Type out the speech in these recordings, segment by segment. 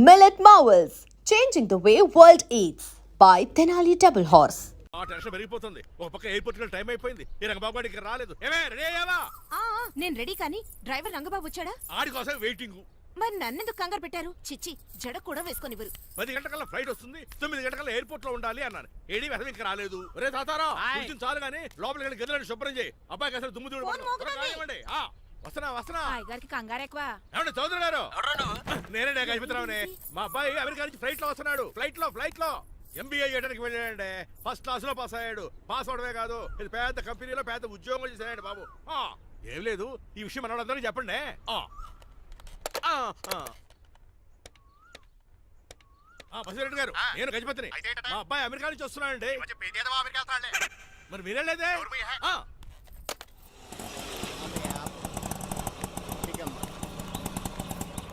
Millet Marvels, changing the way world eats by Tenali Double Horse. ఆ tension పెరిగిపోతుంది. ఒక పక్క ఎయిర్పోర్ట్ కి టైం అయిపోయింది. ఈ రంగబాబు గారికి రాలేదు. ఏమే రెడీ అయ్యావా? నేను రెడీ కానీ డ్రైవర్ రంగబాబు వచ్చాడా? ఆడి కోసం వెయిటింగ్. మరి నన్నెందుకు కంగారు పెట్టారు? చిచ్చి జడ కూడా వేసుకొనివ్వరు. 10 గంటకల్లా ఫ్లైట్ వస్తుంది, 9 గంటకల్లా ఎయిర్పోర్ట్ లో ఉండాలి అన్నాను. ఏడీ వెధవ ఇంకా రాలేదు. ఒరే తాతారా, కూర్చుని చాలు గానీ లోపలికి వెళ్ళి గదిలో శుభ్రం చేయి. అబ్బాయికి అసలు దుమ్ము దూడు వస్తున్నా. గారికి కంగారు ఎక్కువ. ఏమండి చౌదరి గారు? నేనే గజపతిరావునే. మా అబ్బాయి అమెరికా నుంచి ఫ్లైట్ లో వస్తున్నాడు. ఫ్లైట్ లో MBA చేయడానికి వెళ్ళాడండి. ఫస్ట్ క్లాస్ లో పాస్ అయ్యాడు. పాస్ అవడమే కాదు, ఇది పెద్ద కంపెనీలో పెద్ద ఉద్యోగం చేశాడు బాబు. ఏం లేదు, ఈ విషయం మనోళ్ళందరికీ చెప్పండి. బసిరెడ్డి గారు, నేను గజపతిని. మా అబ్బాయి అమెరికా నుంచి వస్తున్నాడండి. మరి మీరేలేదే?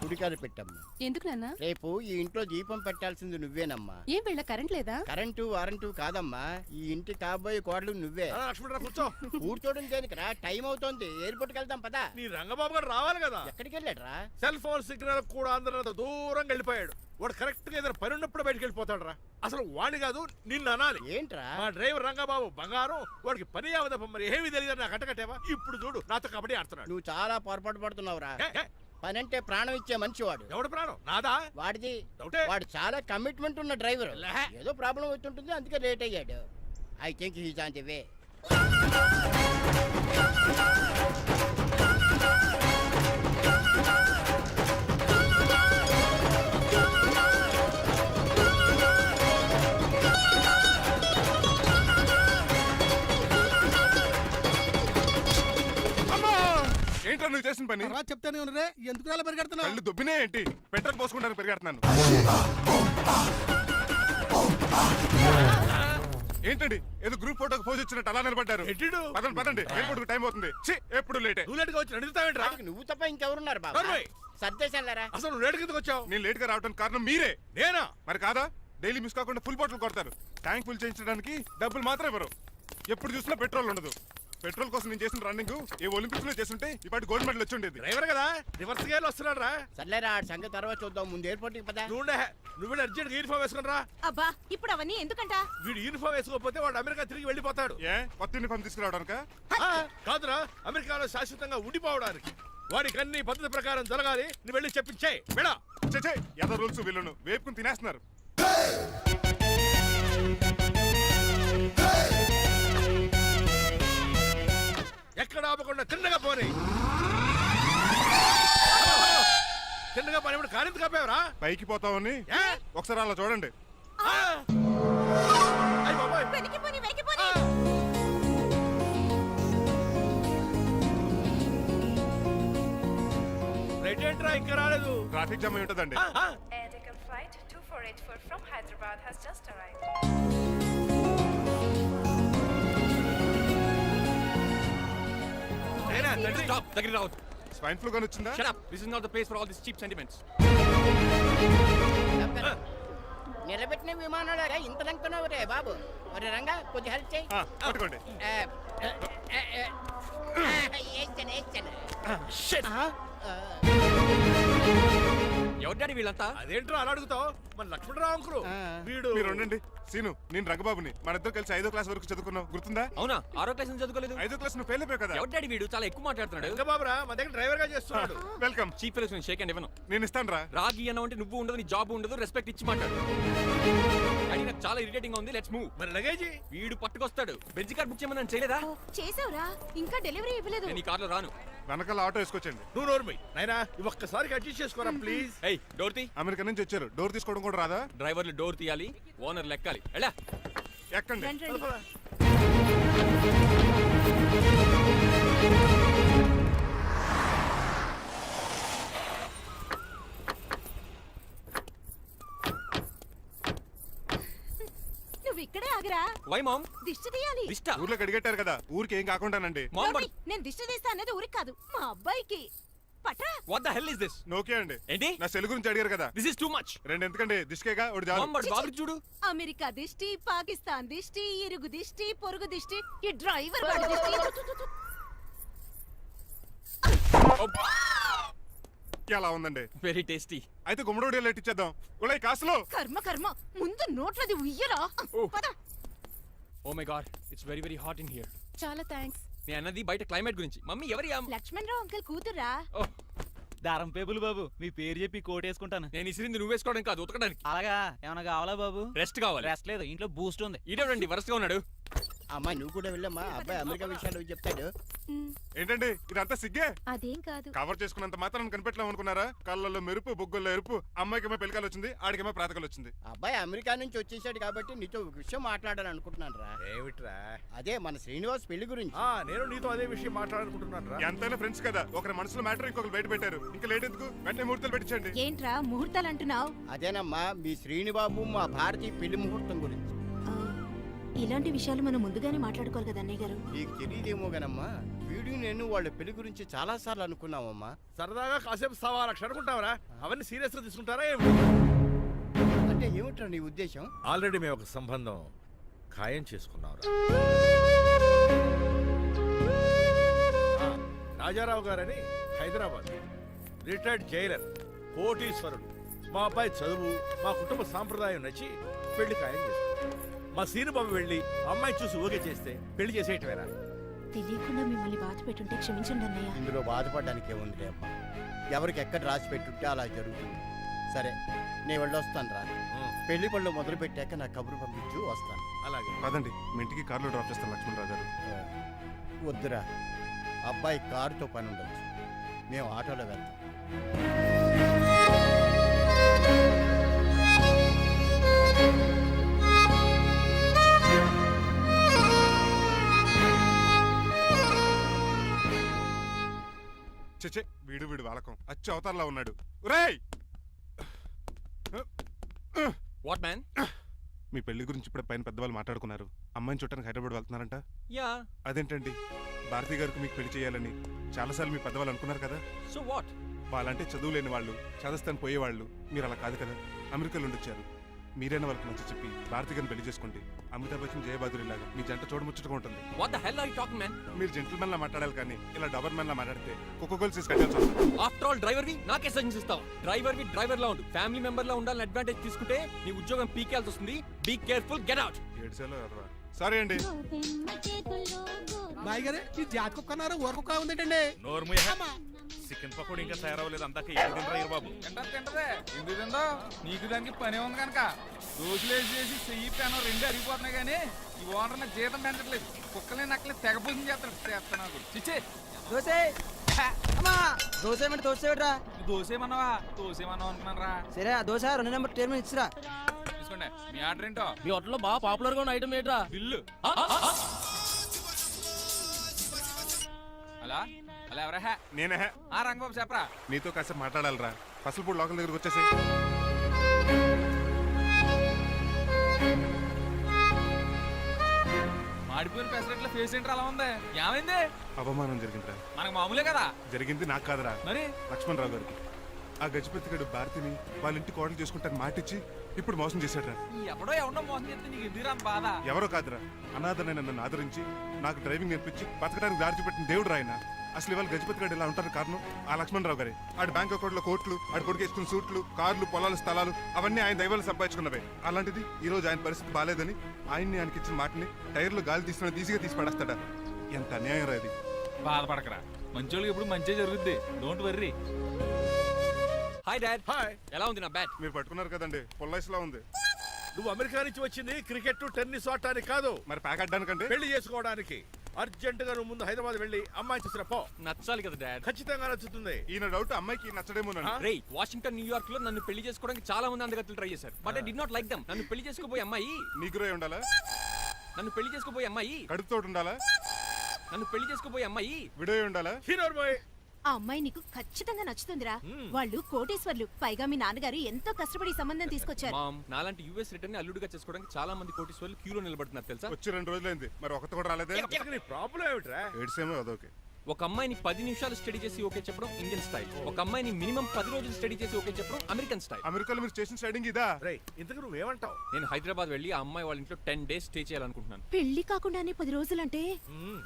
గుడికాడ పెట్టమ్మా. ఎందుకు నాన్న? రేపు ఈ ఇంట్లో దీపం పెట్టాల్సింది నువ్వేనమ్మా. ఏం వీళ్ళ కరెంట్ లేదా? కరెంటు వారంటు కాదమ్మా, ఈ ఇంటి కాబోయే కోడలు నువ్వే. లక్ష్మణరావు కూర్చో. కూర్చోడం దేనికిరా, టైం అవుతోంది. ఎయిర్పోర్ట్ కి వెళ్దాం పదా. నీ రంగబాబు గారు రావాలి కదా. ఎక్కడికి వెళ్ళాడ్రా? సెల్ ఫోన్ సిగ్నల్ కూడా అందరూ దూరంగా వెళ్ళిపోయాడు. వాడు కరెక్ట్ గా ఏదైనా పని ఉన్నప్పుడు బయటకు వెళ్ళిపోతాడు రా. అసలు వాణి కాదు, నిన్ను అనాలి. ఏంట్రా? మా డ్రైవర్ రంగబాబు బంగారం. వాడికి పని అవదప్ప. మరి ఏమీ తెలియదు నాకు కట్టకట్టేవా. ఇప్పుడు చూడు నాతో కబడ్డీ ఆడుతున్నాడు. నువ్వు చాలా పొరపాటు పడుతున్నావురా. పని అంటే ప్రాణం ఇచ్చే మంచివాడు. ఎవడు ప్రాణం? నాదా? వాడిది. డౌటే. వాడు చాలా కమిట్మెంట్ ఉన్న డ్రైవర్. ఏదో ప్రాబ్లం అవుతుంటుంది, అందుకే లేట్ అయ్యాడు. I think he's on the way. ఏంట్రా నువ్వు చేసిన పని? చెప్తానే ఉన్నదే, ఎందుకు అలా పరిగెడుతున్నావు? కళ్ళు దుబ్బినే ఏంటి? పెట్రోల్ పోసుకుంటాను పెరిగెడుతున్నాను. ఏంటండి ఏదో గ్రూప్ ఫోటోకి పోజ్ ఇచ్చినట్టు అలా నిలబడ్డారు? పదండి, ఎయిర్పోర్ట్ టైం అవుతుంది. ఎప్పుడు లేట్. నువ్వు లేట్గా వచ్చి అడుగుతావేంట్రా? నువ్వు తప్ప ఇంకెవరున్నారు బాబా? సర్దేశారా? అసలు నువ్వు లేట్ కిందకు వచ్చావు. నేను లేట్ గా రావడానికి కారణం మీరే. నేనా? మరి కాదా? డైలీ మిస్ కాకుండా ఫుల్ బాటిల్ కొడతారు. ట్యాంక్ ఫుల్ చేయించడానికి డబ్బులు మాత్రం ఇవ్వరు. ఎప్పుడు చూసినా పెట్రోల్ ఉండదు. పెట్రోల్ కోసం నేను చేసిన రన్నింగ్ ఏ ఒలింపిక్స్ లో చేస్తుంటే ఇప్పటి గోల్డ్ మెడల్ వచ్చి ఉండేది. డ్రైవర్ కదా, రివర్స్ గేర్ వస్తున్నాడు రా. సర్లేరా, సంగతి తర్వాత చూద్దాం. ముందు ఎయిర్పోర్ట్ కి పదా. నువ్వు అర్జెంట్ యూనిఫామ్ వేసుకుని రా. అబ్బా, ఇప్పుడు అవన్నీ ఎందుకంట? వీడు యూనిఫామ్ వేసుకోకపోతే వాడు అమెరికా తిరిగి వెళ్ళిపోతాడు. ఏ కొత్త యూనిఫామ్ తీసుకురావడానికా? కాదురా, అమెరికాలో శాశ్వతంగా ఉండిపోవడానికి. వాడికి అన్ని పద్ధతి ప్రకారం జరగాలి. నువ్వు వెళ్ళి చెప్పించే మేడా. ఏదో రూల్స్ వీళ్ళను వేపుకుని తినేస్తున్నారు. ఎక్కడ ఆపకుండా తిన్నగా పోనీ. తిన్నగా పని కారింత కాపేవరా? పైకి పోతావని ఒకసారి అలా చూడండి. రైట్ ఏంట్రా ఇంకా రాలేదు? ట్రాఫిక్ జామ్ అయి ఉంటదండి. Air Deccan flight 2484 from Hyderabad has just arrived. Stop! Take it out. Swine flu గాని వచ్చిందా? Shut up! This is not the place for all these cheap sentiments. నిలబెట్టిన విమానాలు ఇంత లంకున్నావు రే బాబు. మరి రంగా కొంచెం హెల్ప్ చేయి. పట్టుకోండి. ఎవరి డాడీ వీళ్ళంతా? అదేంట్రా అలా అడుగుతావు? మన లక్ష్మణరావు అంకులు. వీడు. మీరు ఉండండి. సీను, నేను రంగబాబుని. మన ఇద్దరు కలిసి 5వ క్లాస్ వరకు చదువుకున్నాం, గుర్తుందా? అవునా? 6వ క్లాస్ నుంచి చదువుకోలేదు. 5వ క్లాస్ నువ్వు ఫెయిల్ అయిపోయావు కదా. ఎవరి డాడీ వీడు? చాలా ఎక్కువ మాట్లాడుతున్నాడు. రంగబాబురా, మన దగ్గర డ్రైవర్ గా చేస్తున్నాడు. Welcome. Cheap fellows shake hand ఇవ్వను. నేను ఇస్తాను రా. రాగి అన్న అంటే నువ్వు ఉండదు, నీ జాబ్ ఉండదు, రెస్పెక్ట్ ఇచ్చి మాట్లాడు. డాడీ నాకు చాలా ఇరిటేటింగ్ గా ఉంది. Let's move. మరి లగేజీ వీడు పట్టుకొస్తాడు. బెంజ్ కార్ బుక్ చేయమని చేయలేదా? చేసావురా, ఇంకా డెలివరీ ఇవ్వలేదు. నేను ఈ కార్లో రాను. వెనకాల ఆటో వేసుకొచ్చండి. నువ్వు నోర్మి నాయనా, ఒక్కసారి అడ్జస్ట్ చేసుకోరా ప్లీజ్. ఏయ్, డోర్ తీ. అమెరికా నుంచి వచ్చారు, డోర్ తీసుకోవడం కూడా రాదా? డ్రైవర్లు డోర్ తీయాలి, ఓనర్ లెక్కాలి. ఎలా ఎక్కండి. నువ్వు ఇక్కడే ఆగరా. Why mom? దిష్టి తీయాలి. దిష్ట? ఊర్లో అడిగట్టారు కదా, ఊరికి ఏం కాకుండానండి. మామ్, నేను దిష్టి తీస్తా అనేది ఊరికి కాదు, మా అబ్బాయికి. పట్రా. What the hell is this? నోకే అండి. ఏంటి? నా సెల్ గురించి అడిగారు కదా. This is too much. రెండు ఎందుకండి, దిష్కేగా ఒకటి చాలు. మామ్, బాబు చూడు. అమెరికా దిష్టి, పాకిస్తాన్ దిష్టి, ఇరుగు దిష్టి, పొరుగు దిష్టి, ఈ డ్రైవర్ వాడి దిష్టి. ఎలా ఉందండి? Very tasty. అయితే గుమ్మడి లేట్ ఇచ్చేద్దాం. ఉలై కాసులో కర్మ కర్మ ముందు నోట్లది ఉయ్యరా పద. Oh my god, it's very very hot in here. చాలా థ్యాంక్స్. నేను అన్నది బయట క్లైమేట్ గురించి. మమ్మీ ఎవరి లక్ష్మణ్ రావు అంకుల్ కూతురా. ఓహ్, దారం పేపులు బాబు, మీ పేరు చెప్పి కోట్ వేసుకుంటాను. నేను ఇసిరింది నువ్వు వేసుకోవడం కాదు, ఉతకడానికి. అలాగా ఏమైనా కావాలా బాబు? రెస్ట్ కావాలి. రెస్ట్ లేదు, ఇంట్లో బూస్ట్ ఉంది. ఈడేవండి వరసగా ఉన్నాడు. అమ్మాయి నువ్వు కూడా వెళ్ళమ్మా, అబ్బాయి అమెరికా విషయాలు చెప్తాడు. ఏంటండి ఇదంతా సిగ్గే? అదేం కాదు. కవర్ చేసుకున్నంత మాత్రం కనిపెట్టలేం అనుకున్నారా? కళ్ళల్లో మెరుపు, బొగ్గుల్లో ఎరుపు. అమ్మాయికేమో పెళ్ళికాలు వచ్చింది, ఆడికేమో ప్రాతకాలు వచ్చింది. అబ్బాయి అమెరికా నుంచి వచ్చేసాడు కాబట్టి నీతో ఒక విషయం మాట్లాడాలని అనుకుంటున్నాను రా. ఏమిట్రా? అదే మన శ్రీనివాస్ పెళ్లి గురించి. నేను నీతో అదే విషయం మాట్లాడుకుంటున్నాను రా. ఎంతైనా ఫ్రెండ్స్ కదా, ఒకరి మనసులో మ్యాటర్ ఇంకొకరు బయట పెట్టారు. ఇంకా లేట్ ఎందుకు? వెంటనే ముహూర్తాలు పెట్టించండి. ఏంట్రా ముహూర్తాలు అంటున్నావు? అదేనమ్మా మీ శ్రీనిబాబు మా భారతి పెళ్లి ముహూర్తం గురించి. ఇలాంటి విషయాలు మనం ముందుగానే మాట్లాడుకోవాలి కదా అన్నయ్య గారు. నీకు తెలియదేమో గనమ్మా, వీడు నేను వాళ్ళ పెళ్లి గురించి చాలా సార్లు అనుకున్నామమ్మా. సరదాగా కాసేపు సవా లక్ష అనుకుంటావరా? అవన్నీ సీరియస్ గా తీసుకుంటారా ఏమి? అంటే ఏమిట్రా నీ ఉద్దేశం? ఆల్రెడీ మేము ఒక సంబంధం ఖాయం చేసుకున్నాం. రాజారావు గారని హైదరాబాద్ రిటైర్డ్ జైలర్, కోటీశ్వరుడు. మా అబ్బాయి చదువు, మా కుటుంబ సాంప్రదాయం నచ్చి పెళ్లి ఖాయం చేసుకున్నాం. మా సీనుబాబు వెళ్ళి అమ్మాయి చూసి ఓకే చేస్తే పెళ్లి చేసేయటమేనా? తెలియకుండా మిమ్మల్ని బాధ పెట్టుంటే క్షమించండి అన్నయ్య. ఇందులో బాధపడడానికి ఏముందిలే అమ్మా, ఎవరికి ఎక్కడ రాసి పెట్టుంటే అలా జరుగుతుంది. సరే నేను వెళ్ళొస్తాను రా. పెళ్లి పళ్ళు మొదలు పెట్టాక నా కబురు పంపించు, వస్తాను. అలాగే. పదండి, మీ ఇంటికి కార్లో డ్రాప్ చేస్తాను లక్ష్మణరావు గారు. వద్దురా, అబ్బాయి కారుతో పని ఉండొచ్చు, మేము ఆటోలో వెళ్తాం. చచ్చే, వీడు వాలకం అచ్చు అవతారంలో ఉన్నాడు. ఒరేయ్, వాట్ మ్యాన్? మీ పెళ్లి గురించి ఇప్పుడు పైన పెద్దవాళ్ళు మాట్లాడుకున్నారు. అమ్మాయిని చూడటానికి హైదరాబాద్ వెళ్తున్నారంట. యా. అదేంటండి? భారతి గారికి మీకు పెళ్లి చేయాలని చాలాసార్లు మీ పెద్దవాళ్ళు అనుకున్నారు కదా. So what? వాళ్ళంటే చదువు లేని వాళ్ళు, చదస్తాను పోయేవాళ్ళు. మీరు అలా కాదు కదా, అమెరికాలో ఉండొచ్చారు. మీరైనా వాళ్ళకి మంచి చెప్పి భారతి గారిని పెళ్లి చేసుకోండి. అమితాబ్ బచ్చన్, జయబాదురి లాగా మీ జంట చూడముచ్చటగా ఉంటుంది. What the hell are you talking man? మీరు జెంటిల్మెన్ లా మాట్లాడాలి కానీ ఇలా డబర్ మెన్ లా మాట్లాడితే కుక్క గోల్స్ కట్టాల్సి వస్తుంది. ఆఫ్టర్ ఆల్ డ్రైవర్ వి నాకే సజెషన్స్ ఇస్తావా? డ్రైవర్ వి డ్రైవర్ లా ఉండు. ఫ్యామిలీ మెంబర్ లా ఉండాలని అడ్వాంటేజ్ తీసుకుంటే నీ ఉద్యోగం పీకేల్సి వస్తుంది. Be careful, get out. ఏడ్చేలో కదరా. సారీ అండి. బాయ్ గారే ఈ జాతి కుక్క అన్నారు, ఊర కుక్క ఉందేంటండి? చికెన్ పకోడీ ఇంకా తయారవ్వలేదు, అందాక బాబు. తింటదే ఎందుకు తిందో? నీకు దానికి పనే ఉంది కనుక దోశలేసి చెయ్యి పెనం రెండు అరిగిపోతున్నాయి కానీ ఈ ఓనర్ నాకు జీతం పెంచట్లేదు. కుక్కలే నక్కలే తెగ పూజం చేస్తాడు. చిచ్చే దోశ దోశ దోశరా దోశమన్నావా? దోశమన్నావు అనుకున్నాను రా. సరే ఆ దోశ 2 నెంబర్ టేబుల్ ఇచ్చిరా. తీసుకోండి. మీ ఆర్డర్ ఏంటో? మీ హోటల్లో బాగా పాపులర్ గా ఉన్న ఐటమ్ ఏంట్రా? బిల్లు. అలా అలా ఎవరా? నేనే. ఆ రంగబాబు చెప్పరా. నీతో కాసేపు మాట్లాడాలరా. పసలపూడి లోకల్ దగ్గరకు వచ్చేసి. మాడిపోయిన పెసరట్ల ఫేస్ ఏంటర్ అలా ఉంది? ఏమైంది? అవమానం జరిగిందిరా. మనకు మామూలే కదా. జరిగింది నాకు కాదురా, మరి లక్ష్మణరావు గారికి. ఆ గజపతిగడు భారతిని వాళ్ళ ఇంటి కోడలు చేసుకుంటాను మాటిచ్చి ఇప్పుడు మోసం చేశాడ్రా. ఎవడో మోసం చేస్తే నీకు ఎందుకు బాధ? ఎవరో కాదురా, అనాథనైన నన్ను ఆదరించి నాకు డ్రైవింగ్ నేర్పించి బతకడానికి దారి చూపెట్టిన దేవుడు రాయన. అసలు ఇవాళ గజపతి గడు ఇలా ఉంటారు కారణం ఆ లక్ష్మణరావు గారే. ఆడి బ్యాంక్ అకౌంట్ లో కోట్లు, ఆడి కొడుకు వేసుకున్న సూట్లు, కార్లు, పొలాలు, స్థలాలు అవన్నీ ఆయన దైవాలు సంపాదించుకున్నవే. అలాంటిది ఈ రోజు ఆయన పరిస్థితి బాలేదని ఆయన్ని ఆయనకి ఇచ్చిన మాటని టైర్లు గాలి తీసిన ఈజీగా తీసి పడేస్తాడా? ఎంత అన్యాయం రా ఇది. బాధపడకరా, మంచోళ్ళకి ఎప్పుడు మంచి జరుగుద్ది. Don't worry. Hi dad. Hi. ఎలా ఉంది నా బ్యాట్? మీరు పట్టుకున్నారు కదండి, పొల్లైస్లా ఉంది. నువ్వు అమెరికా నుంచి వచ్చింది క్రికెట్, టెన్నిస్ ఆడటానికి కాదు, మరి ప్యాక్ అడ్డానికంటే పెళ్లి చేసుకోవడానికి. అర్జెంట్ గా నువ్వు ముందు హైదరాబాద్ వెళ్ళి అమ్మాయి చూసిన పో. నచ్చాలి కదా డాడ్. ఖచ్చితంగా నచ్చుతుంది. ఈయన డౌట్ అమ్మాయికి నచ్చడేమోనండి. రే, వాషింగ్టన్, న్యూయార్క్ లో నన్ను పెళ్లి చేసుకోవడానికి చాలా మంది అందగత్తలు ట్రై చేశారు. But I did not like them. నన్ను పెళ్లి చేసుకోబోయే అమ్మాయి నీగురై ఉండాలా? నన్ను పెళ్లి చేసుకోబోయే అమ్మాయి కడుపుతోటి ఉండాలా? నన్ను పెళ్లి చేసుకోబోయే అమ్మాయి విడోయి ఉండాలా? హీరోర్ బాయ్. ఆ అమ్మాయి నీకు ఖచ్చితంగా నచ్చుతుందిరా. వాళ్ళు కోటేశ్వర్లు, పైగా మీ నాన్నగారు ఎంతో కష్టపడి ఈ సంబంధం తీసుకొచ్చారు. మామ్, నాలాంటి యూఎస్ రిటర్న్ అల్లుడిగా చేసుకోవడానికి చాలా మంది కోటీశ్వర్లు క్యూలో నిలబడుతున్నారు తెలుసా? వచ్చి 2 రోజులైంది, మరి ఒకటి కూడా రాలేదే. నీ ప్రాబ్లం ఏమిట్రా? ఏడ్సేమో అదొకే. ఒక అమ్మాయిని 10 నిమిషాలు స్టడీ చేసి ఓకే చెప్పడం ఇండియన్ స్టైల్. ఒక అమ్మాయిని మినిమం 10 రోజులు స్టడీ చేసి ఓకే చెప్పడం అమెరికన్ స్టైల్. అమెరికాలో మీరు స్టేషన్ స్టైడింగ్ ఇదా? రేయ్, ఇంతకు నువ్వేమంటావు? నేను హైదరాబాద్ వెళ్ళి ఆ అమ్మాయి వాళ్ళ ఇంట్లో 10 days స్టే చేయాలనుకుంటున్నాను. పెళ్లి కాకుండానే 10 రోజులంటే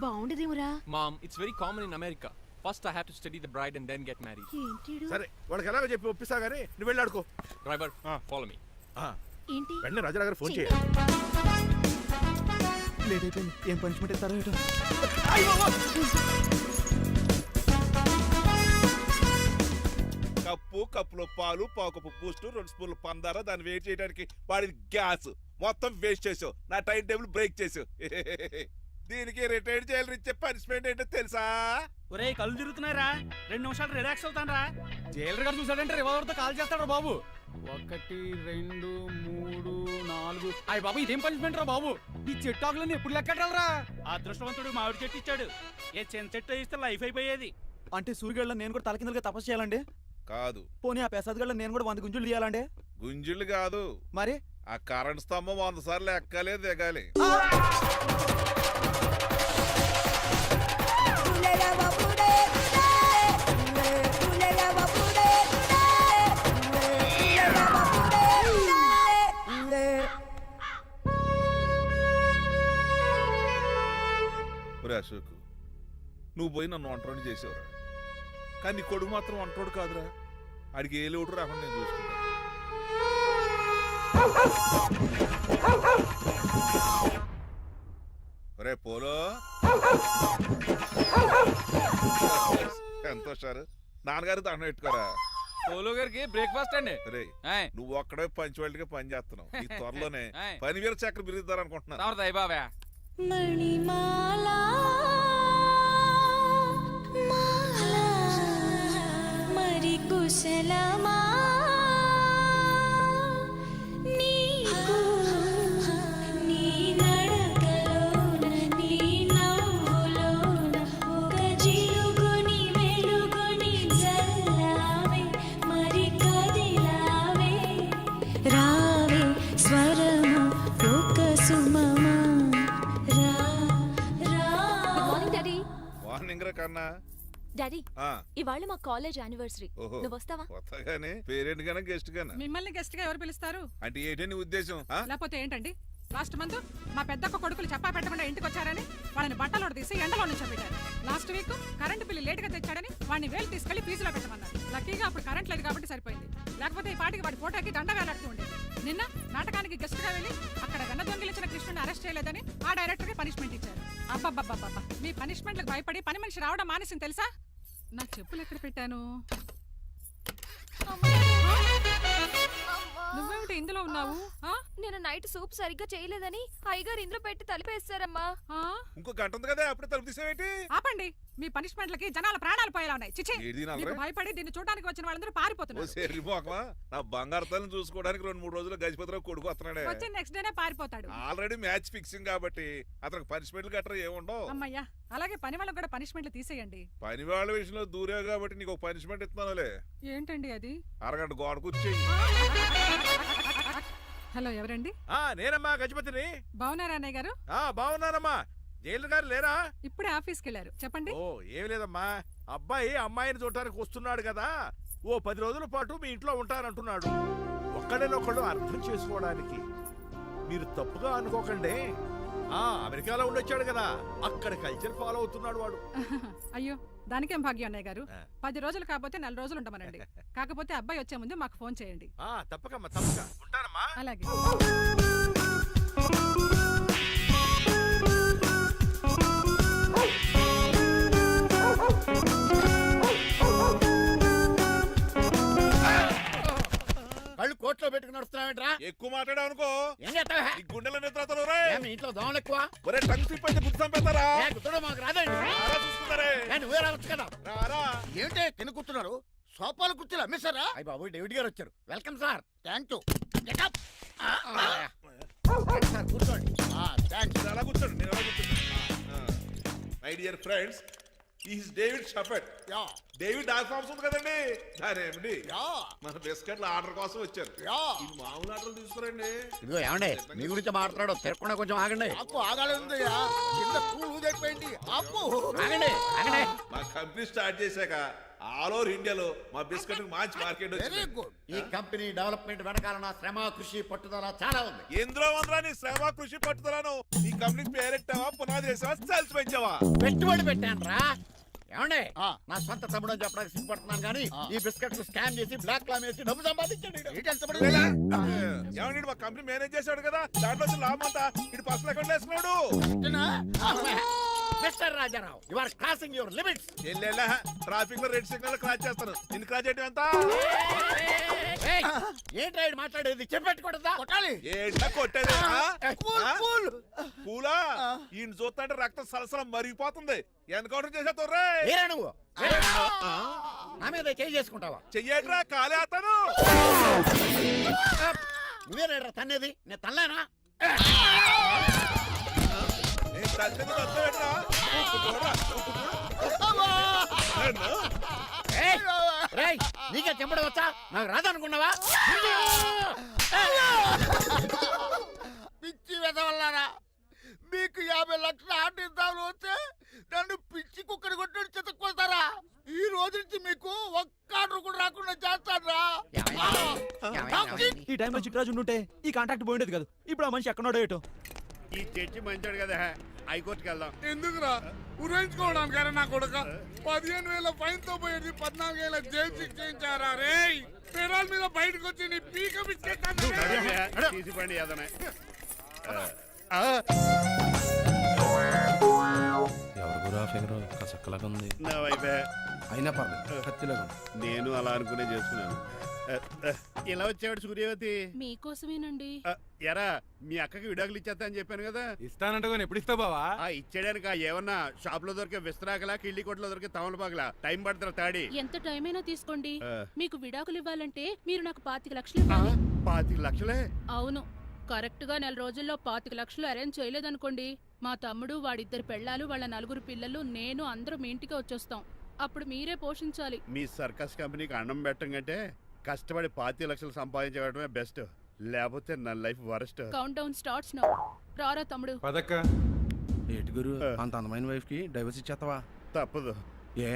బాగుండదేమురా? Mom, it's very common in America. First I have to study the bride and then get married. ఏంటిడు సరే వాళ్ళకి ఎలాగో చెప్పి ఒప్పిస్తా గానీ నువ్వు వెళ్ళి ఆడుకో. Driver, follow me. ఏంటి వెంటనే రాజారావు గారు ఫోన్ చెయ్యి. చేయాలి. లేట్ అయిపోయింది. ఏం పనిష్మెంట్ ఇస్తారో ఏటో. కప్పులో పాలు పావుకప్పు బూస్ట్ 2 స్పూన్లు పందార దాన్ని వెయిట్ చేయడానికి వాడి గ్యాస్ మొత్తం వేస్ట్ చేసావు. నా టైం టేబుల్ బ్రేక్ చేసావు. దీనికి రిటైర్డ్ జైలు ఇచ్చే పనిష్మెంట్ ఏంటో తెలుసా? ఒరేయ్ కళ్ళు తిరుగుతున్నారా? 2 నిమిషాలు రిలాక్స్ అవుతాను రా. జైలర్ గారు చూసాడంటే రివాల్వర్తో కాల్ చేస్తాడు బాబు. 1 2 3 4 అయ్య బాబు ఇదేం పనిష్మెంట్ రా బాబు? ఈ చెట్టాకులన్నీ ఎప్పుడు లెక్కట్రా? అదృష్టవంతుడు మామిడి చెట్టు ఇచ్చాడు. ఏ చిన్న చెట్టు ఇస్తే లైఫ్ అయిపోయేది. అంటే సూర్యుగళ్ళ నేను కూడా తలకిందలుగా తపస్సు చేయాలండి? కాదు. పోనీ ఆ పెసాద్ నేను కూడా 100 గుంజులు తీయాలండి? గుంజుళ్ళు కాదు, మరి ఆ కరెంట్ స్తంభం 100 సార్లు ఎక్కాలే దిగాలి. ఒరే అశోక్, నువ్వు పోయి నన్ను వంటోడు చేసేవరా, కానీ నీ కొడుకు మాత్రం వంటోడు కాదురా. ఆడికి ఏ లోటు రాకుండా నేను చూసుకుంటాను. ఒరే పోలో, ఎంత వచ్చారు నాన్నగారు దండం పెట్టుకోరా. పోలో గారికి బ్రేక్ఫాస్ట్ అండి. రే ఆయ్. నువ్వు ఒక్కడే పంచువాళ్ళకి పని చేస్తున్నావు. ఈ త్వరలోనే ఆయ్. 10,000 చక్రం బిరుగుతారు అనుకుంటున్నాను. తమరు దయ బాబా. మణిమాలా మరి కుశలమా నీకు నీ నడకలోన నీ నవ్వులోన ఒక జిలుగుని వెలుగుని జల్లావే మరి కదిలావే రావే స్వరము ఒక సుమమా రా రా. Good morning daddy. మార్నింగ్ రా కన్నా. డాడీ ఆ, ఇవాళ మా కాలేజ్ యానివర్సరీ. ఓహో. నువ్వు వస్తావా? కొత్తగానే పేరెంట్ గానే గెస్ట్ గానా? మిమ్మల్ని గెస్ట్ గా ఎవరు పిలుస్తారు? అంటే ఏంటి నీ ఉద్దేశం? ఆ? లేకపోతే ఏంటండి? లాస్ట్ మంత్ మా పెద్దక్క కొడుకులు చెప్పా పెట్టకుండా ఇంటికి వచ్చారని వాళ్ళని బట్టలోడు తీసి ఎండలో నుంచోబెట్టారు. Last week current bill late గా తెచ్చాడని వాడిని వేలు తీసుకెళ్లి ఫీజులో పెట్టమన్నారు. లక్కీగా అప్పుడు కరెంట్ లేదు కాబట్టి సరిపోయింది. లేకపోతే ఈ పాటికి వాడి ఫోటోకి దండ వేలాడుతూ ఉండేది. నిన్న నాటకానికి గెస్ట్ గా వెళ్ళి అక్కడ వెన్న దొంగిలించిన కృష్ణుని అరెస్ట్ చేయలేదని ఆ డైరెక్టర్ కి పనిష్మెంట్ ఇచ్చారు. అబ్బబ్బబ్బబ్బ, మీ పనిష్మెంట్లకు భయపడి పని మనిషి రావడం మానేసింది తెలుసా? నా చెప్పులు ఎక్కడ పెట్టాను? నువ్వేమిటి ఇందులో ఉన్నావు? నేను నైట్ సూప్ సరిగ్గా చేయలేదని అయ్యగారు ఇందులో పెట్టి తలిపేస్తారమ్మా. ఇంకో గంట ఉంది కదా, అప్పుడే తలుపు తీసేవేంటి? ఆపండి, మీ పనిష్మెంట్లకి జనాల ప్రాణాలు పోయేలా ఉన్నాయి. చిచి, ఏది నా మీకు అమ్మాయి? భయపడి దీన్ని చూడడానికి వచ్చిన వాళ్ళందరూ ఓ పారిపోతున్నారు. సెర్రి మోకమా, నా బంగారు తల్లిని చూసుకోవడానికి 2-3 రోజులు గజపతిరావు కొడుకు వస్తున్నాడే. వచ్చి నెక్స్ట్ డేనే పారిపోతాడు. ఆల్రెడీ మ్యాచ్ ఫిక్సింగ్ కాబట్టి అతనికి పనిష్మెంట్లు గట్రా ఏముండవు. అమ్మయ్యా, అలాగే పని వాళ్ళకి కూడా పనిష్మెంట్లు తీసేయండి. పని వాళ్ళ విషయంలో దూరే కాబట్టి నీకు ఒక పనిష్మెంట్ ఇస్తున్నానులే. ఏంటండి అది? అరగంట గోడ కూర్చేయి. హలో, ఎవరండి? నేనమ్మా గజపతిని. బాగున్నారా అన్నయ్య గారు? బాగున్నానమ్మా. జైలు గారు లేరా? ఇప్పుడే ఆఫీస్కి వెళ్ళారు. చెప్పండి. ఓ ఏం లేదమ్మా, అబ్బాయి అమ్మాయిని చూడటానికి వస్తున్నాడు కదా, ఓ 10 రోజుల పాటు మీ ఇంట్లో ఉంటానంటున్నాడు. ఒక్కడేనొక్కడు అర్థం చేసుకోవడానికి మీరు తప్పుగా అనుకోకండి. అమెరికాలో ఉండొచ్చాడు కదా, అక్కడ కల్చర్ ఫాలో అవుతున్నాడు వాడు. అయ్యో, దానికేం భాగ్యం అన్నయ్య గారు. 10 రోజులు కాకపోతే 4 రోజులు ఉండమనండి. కాకపోతే అబ్బాయి వచ్చే ముందు మాకు ఫోన్ చేయండి. తప్పకమ్మా, తప్పక ఉంటానమ్మా. అలాగే. కళ్ళు కోట్లో పెట్టుకుని నడుస్తున్నావేంట్రా? ఎక్కువ మాట్లాడావు అనుకో ఏం చేస్తావా? ఈ గుండెల నిద్రతలు మీ ఇంట్లో దోమలు ఎక్కువ? ఒరే టంగ్ స్లిప్ అయితే గుర్తు చంపేస్తారా? గుర్తుడు మాకు రాదండి. చూస్తున్నారే, నువ్వే రావచ్చు కదా. రారా. ఏంటే తిని కూర్చున్నారు? సోఫాలు కుర్చీలు అమ్మేశారా? అయ్యి బాబు, డేవిడ్ గారు వచ్చారు. Welcome sir. Thank you. Sir కూర్చోండి. థ్యాంక్స్. అలా కూర్చోండి, నేను అలా కూర్చుంటా. My dear friends, is David షఫెట్. డేవిడ్ డాక్ ఫార్మ్స్ ఉంది కదండి, దానేమిటి మన బిస్కెట్ల ఆర్డర్ కోసం వచ్చారు. ఈ మామూలు ఆర్డర్లు తీసుకురండి. ఇదిగో ఏమండి, మీ గురించి మాట్లాడు. తిరగకుండా కొంచెం ఆగండి. ఆపు, ఆగాలి. ఆపు, ఆగండి, ఆగండి. మా కంపెనీ స్టార్ట్ చేశాక ఆల్ ఓవర్ ఇండియాలో మా బిస్కెట్ మంచి మార్కెట్ వెరీ గుడ్. ఈ కంపెనీ డెవలప్మెంట్ వెనకాల నా శ్రమ, కృషి, పట్టుదల చాలా ఉంది. ఎందులో ఉందిరా నీ శ్రమ, కృషి, పట్టుదలను? ఈ కంపెనీ పేరెట్టావా, పునాది వేసావా, సేల్స్ పెంచావా? పెట్టుబడి పెట్టాను రా. ఏమండే నా సొంత తమ్ముడు అని చెప్పడానికి సిగ్గుపడుతున్నాను కానీ ఈ బిస్కెట్లు స్కాన్ చేసి బ్లాక్ లా వేసి డబ్బు సంపాదించండి. ఏమండి మా కంపెనీ మేనేజ్ చేశాడు కదా, దాంట్లో లాభం అంతా ఇటు పర్సనల్ అకౌంట్ వేసుకున్నాడు. Mister Rajarao you are crossing your limits. Traffic లో రెడ్ సిగ్నల్ క్రాస్ చేస్తాను, నిన్ను క్రాస్ చేయడం ఎంత? ఏంట్రా ఇది మాట్లాడేది? చెప్పెట్టుకూడదా? కొట్టాలి. ఏంటా కొట్టేది? పూలా ఈయన చూస్తుంటే రక్తం సలసలం మరిగిపోతుంది. ఎన్కౌంటర్ చేసేతో ఏరా నువ్వు నా మీద చేయి చేసుకుంటావా? చెయ్యట్రా కాలే అతను. నువ్వేనా తన్నేది? నేను తనలేనా? నీకే చెంపడం వచ్చా? నాకు రాదనుకున్నావా? పిచ్చి వెదవల్లారా, మీకు 50 లక్షల ఆటిద్దాలు వస్తే నన్ను పిచ్చి కుక్కని కొట్టి చెతుక్కొస్తారా? ఈ రోజు నుంచి మీకు ఒక్క ఆర్డర్ కూడా రాకుండా చేస్తారా? ఈ టైంలో చిట్రాజు ఉండుంటే ఈ కాంటాక్ట్ పోయిండేది కదా. ఇప్పుడు ఆ మనిషి ఎక్కడో ఏటో. ఈ చర్చి మంచాడు కదా, హైకోర్టుకి వెళ్దాం. ఎందుకురా ఉరేంచుకోవడానికి నా కొడుక 15,000 ఫైన్ తో పోయేది 14 ఏళ్ళ జైలు శిక్ష చేయించారా రే? పెరాల మీద బయటకు వచ్చి నీ పీక తీసిపండి ఏదనే. ఎవరు గురా ఫిగర్ కసక్కలాగా ఉంది. నా వైపే అయినా పర్లేదు, కత్తిలాగా ఉంది. నేను అలా అనుకునే చేస్తున్నాను. ఇలా వచ్చాడు సూర్యవతి. మీకోసమేనండి. ఎరా మీ అక్కకి విడాకులు ఇచ్చేస్తా అని చెప్పాను కదా. ఇస్తానంటే ఎప్పుడు ఇస్తావు బావా? ఇచ్చేయడానికి ఏమన్నా షాప్ లో దొరికే విస్తరాకలా, కిళ్ళి కొట్లో దొరికే తమలపాకలా టైం పడుతున్నా తాడి. ఎంత టైం అయినా తీసుకోండి. మీకు విడాకులు ఇవ్వాలంటే మీరు నాకు 25 లక్షలు 25 లక్షలే? అవును, కరెక్ట్ గా 4 రోజుల్లో 25 లక్షలు అరేంజ్ చేయలేదనుకోండి, మా తమ్ముడు, వాడిద్దరు పెళ్ళాలు, వాళ్ళ 4 పిల్లలు, నేను అందరూ మీ ఇంటికి వచ్చేస్తాం. అప్పుడు మీరే పోషించాలి. మీ సర్కస్ కంపెనీకి అన్నం పెట్టం కంటే కష్టపడి 25 లక్షలు సంపాదించడమే బెస్ట్. లేకపోతే నా life worst. Count down starts now. రారా తమ్ముడు. పదక్క. ఏటి గురు అంత అందమైన వైఫ్ కి డైవర్స్ ఇచ్చేస్తావా? తప్పదు. ఏ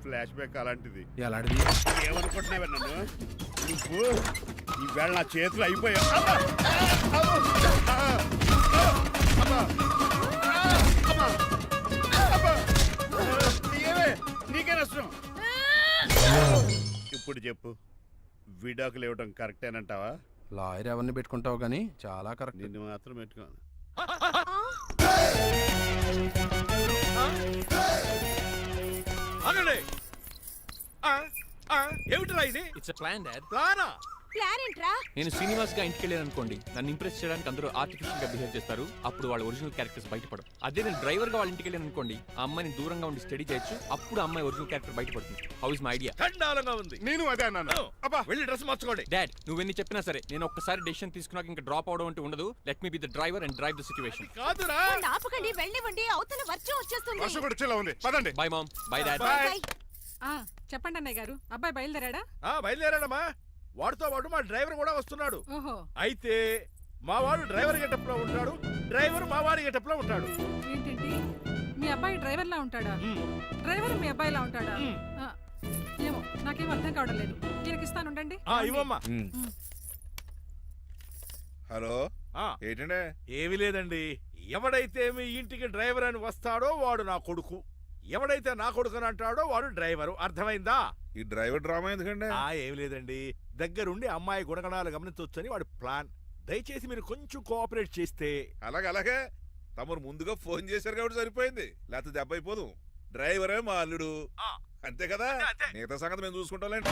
ఫ్లాష్ బ్యాక్ అలాంటిది. ఎలాంటిది? ఏమనుకుంటున్నావా నన్ను? నువ్వు ఈవేళ నా చేతులు అయిపోయా. నీకే నష్టం. ఇప్పుడు చెప్పు, విడాకులు ఇవ్వడం కరెక్టేనంటావా? లాయర్ ఎవరిని పెట్టుకుంటావు కానీ చాలా కరెక్ట్. నిన్ను మాత్రం పెట్టుకోను. ఏమిట్రా ఇది? It's plan dad. ప్లానా? ప్లాన్ ఏంట్రా? నేను శ్రీనివాస్ గా ఇంటికి వెళ్ళాను అనుకోండి, నన్ను ఇంప్రెస్ చేయడానికి అందరూ ఆర్టిఫిషియల్ గా బిహేవ్ చేస్తారు. అప్పుడు వాళ్ళ ఒరిజినల్ క్యారెక్టర్స్ బయటపడవు. అదే నేను డ్రైవర్ గా వాళ్ళ ఇంటికి వెళ్ళాను అనుకోండి, ఆ అమ్మాయిని దూరంగా ఉండి స్టడీ చేయొచ్చు. అప్పుడు అమ్మాయి ఒరిజినల్ క్యారెక్టర్ బయటపడుతుంది. How is my idea? చండాలంగా ఉంది. నేను అదే అన్నాను. అబ్బా వెళ్ళి డ్రెస్ మార్చుకోండి. డాడ్ నువ్వెన్ని చెప్పినా సరే నేను ఒక్కసారి డెసిషన్ తీసుకున్నాక ఇంకా డ్రాప్ అవడం అంటూ ఉండదు. Let me be the driver and drive the situation. కాదురా, ఆపకండి, వెళ్ళివ్వండి. అవతల వర్షం వచ్చేస్తుంది. వర్షం కూడా వచ్చేలా ఉంది. పదండి. Bye mom. Bye dad. చెప్పండి అన్నయ్య గారు, అబ్బాయి బయలుదేరాడా? బయలుదేరాడమ్మా. వాడితో పాటు మా డ్రైవర్ కూడా వస్తున్నాడు. ఓహో, అయితే మా వాడు డ్రైవర్ గెటప్ లో ఉంటాడు, డ్రైవర్ మా వాడి గెటప్ లో ఉంటాడు. ఏంటండి మీ అబ్బాయి డ్రైవర్ లా ఉంటాడా? డ్రైవర్ మీ అబ్బాయిలా ఉంటాడా? ఏమో నాకేం అర్థం కావడం లేదు. ఈయనకి ఇస్తాను, ఉండండి. ఇవ్వమ్మా. హలో ఏంటంటే? ఏమీ లేదండి. ఎవడైతే మీ ఇంటికి డ్రైవర్ అని వస్తాడో వాడు నా కొడుకు, ఎవడైతే నా కొడుకు అని అంటాడో వాడు డ్రైవరు. అర్థమైందా? ఈ డ్రైవర్ డ్రామా ఎందుకండి? ఏమి లేదండి, దగ్గరుండి అమ్మాయి గుణగణాలు గమనించొచ్చని వాడి ప్లాన్. దయచేసి మీరు కొంచెం కోఆపరేట్ చేస్తే. అలాగే తమరు ముందుగా ఫోన్ చేశారు కాబట్టి సరిపోయింది, లేకపోతే దెబ్బ అయిపోదు. డ్రైవరే మా అల్లుడు, అంతే కదా. మిగతా సంగతి మేము చూసుకుంటాంలేండి.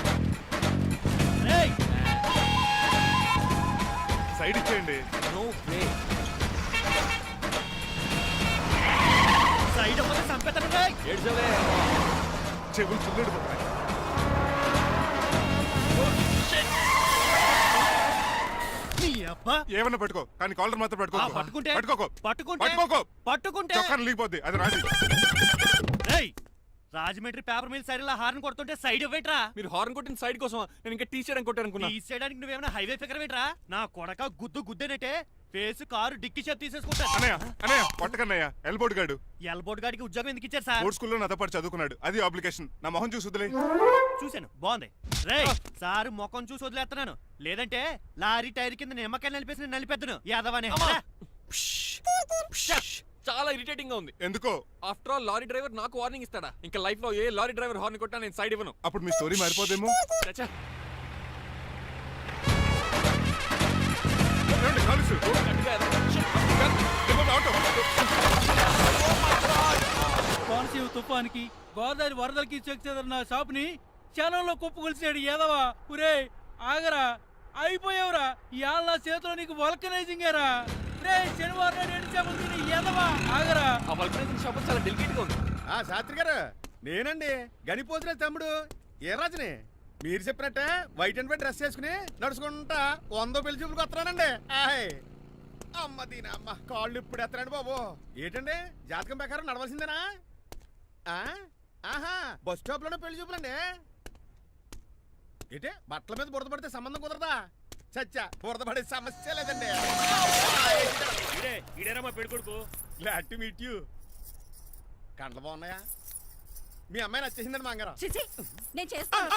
సైడ్ ఇచ్చేయండి. No way. సైడ్ అవ్వక సంపేతను రేయ్. ఏడ్చవే. చెవులు చిల్లుడు. ఏమన్నా పెట్టుకో కానీ కాలర్ మాత్రం పట్టుకుంటే చొక్కాను లీగిపోద్ది. అది రాజీ. Rajahmundry paper mill side horn కొడుతుంటే సైడ్ ఇవ్వేట్రా? మీరు హార్న్ కొట్టిన సైడ్ కోసం నేను ఇంకా టీ షర్ట్ కొట్టారనుకున్నా. తీసేయడానికి నువ్వేమైనా హైవే ఫిగర్ వేట్రా? నా కొడక గుద్దేనంటే ఫేస్ కారు డిక్కి షేప్ తీసేసుకుంటా. అన్నయ్య పట్టకన్నయ్య ఎల్బోర్డ్ గాడు. ఎల్బోర్డ్ గాడికి ఉద్యోగం ఎందుకు ఇచ్చారు సార్? బోర్డ్ స్కూల్లో నాతో పాటు చదువుకున్నాడు. అది అప్లికేషన్. నా మొహం చూసి వదిలే. చూశాను, బాగుంది. రేయ్ సార్ ముఖం చూసి వదిలేస్తున్నాను, లేదంటే లారీ టైర్ కింద నిమ్మకాయలు నలిపేసి నలిపేద్దును యాదవనే. చాలా ఇరిటేటింగ్ గా ఉంది. ఎందుకో? ఆఫ్టర్ ఆల్ లారీ డ్రైవర్ నాకు వార్నింగ్ ఇస్తాడా? ఇంకా లైఫ్ లో ఏ లారీ డ్రైవర్ హార్న్ కొట్టా నేను సైడ్ ఇవ్వను. అప్పుడు మీ స్టోరీ మారిపోదేమో. చచ్చా. ఏమండి, కాలుసు? గట్టిగా ఎదగ. కోనసీమ తుఫానికి గోదావరి వరదలకి చెక్ చెదరిన షాప్ని క్షణంలో కుప్పకొలిసాడు ఏదవా. ఒరే ఆగరా, అయిపోయావురా. ఇవాళ నా చేతిలో నీకు వల్కనైజింగ్ ఏరా. రే శనివారం నాడు ఎండు చేపలు తిని ఏదవా ఆగరా. ఆ వల్కనైజింగ్ షాప్ చాలా డెలికేట్ గా ఉంది. శాస్త్రి గారు నేనండి గనిపోతున్న తమ్ముడు ఏ రాజుని. మీరు చెప్పినట్టే వైట్ అండ్ వైట్ డ్రెస్ వేసుకుని నడుచుకుంటా 100 పెళ్లి చూపులకు వస్తున్నానండి. అమ్మ దీని అమ్మ కాళ్ళు ఇప్పుడు ఎత్తరండి బాబు. ఏంటండి జాతకం ప్రకారం నడవలసిందేనా? ఆహా బస్ స్టాప్ లోనే పెళ్లి చూపులండి. ఏంటి బట్టల మీద బురద పడితే సంబంధం కుదరదా? చచ్చా బురద పడే సమస్య లేదండి. ఇదేనా మా పెళ్లి కొడుకు. Glad to meet you. కండ్లు బాగున్నాయా? మీ అమ్మాయి నచ్చేసిందండి మంగారం. నేను చేస్తాను.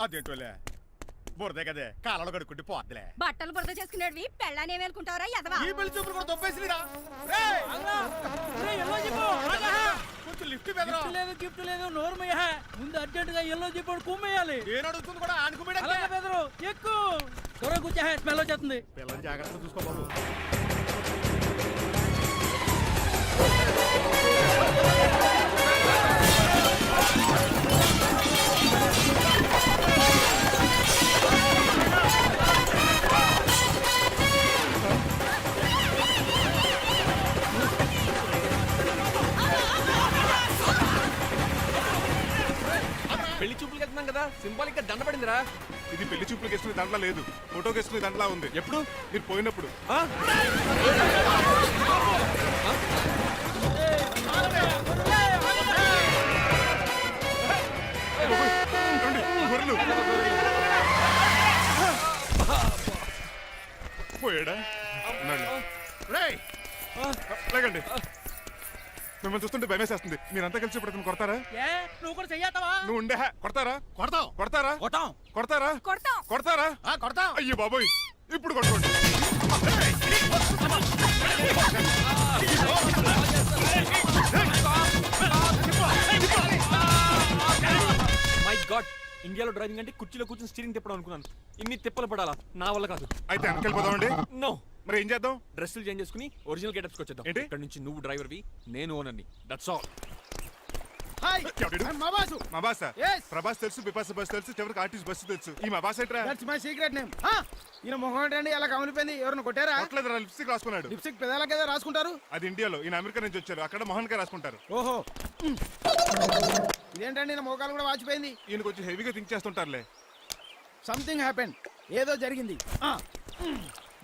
అదేంటోలే బురదే కదే కాలంలో కడుక్కుంటే పోద్దులే. బట్టలు బురద చేసుకునేవి పెళ్ళాన్ని ఏమేలుకుంటావరా ఎదవా. ఈ పెళ్లి చూపులు కూడా దొబ్బేసిరా. కొంచెం లిఫ్ట్ బెదరా. లేదు గిఫ్ట్ లేదు నోర్మయ్య. ముందు అర్జెంట్ గా ఎల్లో చెప్పాడు కుమ్మేయాలి. నేను అడుగుతుంది కూడా ఆనుకుమేడే బెదరు ఎక్కువ త్వరగా కూర్చో. స్మెల్ వచ్చేస్తుంది. పిల్లలు జాగ్రత్తగా చూసుకో బాబు. పెళ్లి చూపులకి వెళ్తున్నాం కదా, సింబాలిక్ గా దండ పడిందిరా. ఇది పెళ్లి చూపులకు వేసుకునే దాంట్లో లేదు, ఫోటోకి వేసుకునే దాంట్లో ఉంది. ఎప్పుడు? మీరు పోయినప్పుడు. పోయాడా? లేకండి, మిమ్మల్ని చూస్తుంటే భయమేసేస్తుంది. మీరంతా కలిసి ఇప్పుడు కొడతారా? నువ్వు కూడా చెయ్యతావా? నువ్వు ఉండే కొడతారా? కొడతాం కొడతారా? కొట్టాం. కొడతారా? కొడతారా? కొడతాం. అయ్యో బాబోయ్, ఇప్పుడు కొట్టుకోండి. మై గాడ్, ఇండియాలో డ్రైవింగ్ అంటే కుర్చీలో కూర్చొని స్టీరింగ్ తిప్పడం అనుకున్నాను. ఇన్ని తిప్పలు పడాలా? నా వల్ల కాదు. అయితే వెనకెళ్ళిపోదామండి. నో. మరి ఏం చేద్దాం? డ్రెస్సులు చేంజ్ చేసుకుని ఒరిజినల్ గెటప్స్కి వచ్చేద్దాం. ఏంటి? ఇక్కడ నుంచి నువ్వు డ్రైవర్వి, నేను ఓనర్ని. That's all. హాయ్ మా బాసు. మా బాస Yes. ప్రభాస్ తెలుసు, బిపాస బస్ తెలుసు, చివరికి ఆర్టిస్ట్ బస్సు తెలుసు. ఈ మా బాస ఏంట్రా? That's my secret name. ఈయన మొహం ఏంటండి అలా కమిలిపోయింది? ఎవరిని కొట్టారా? కొట్టలేదురా, లిప్స్టిక్ రాసుకున్నాడు. లిప్స్టిక్ పెదాల కదా రాసుకుంటారు. అది ఇండియాలో, ఈయన అమెరికా నుంచి వచ్చారు. అక్కడ మోహన్ గారు రాసుకుంటారు. ఓహో, ఇదేంటండి నా మోకాలు కూడా వాచిపోయింది. ఈయన కొంచెం హెవీగా థింక్ చేస్తుంటారులే. సంథింగ్ హ్యాపెన్, ఏదో జరిగింది.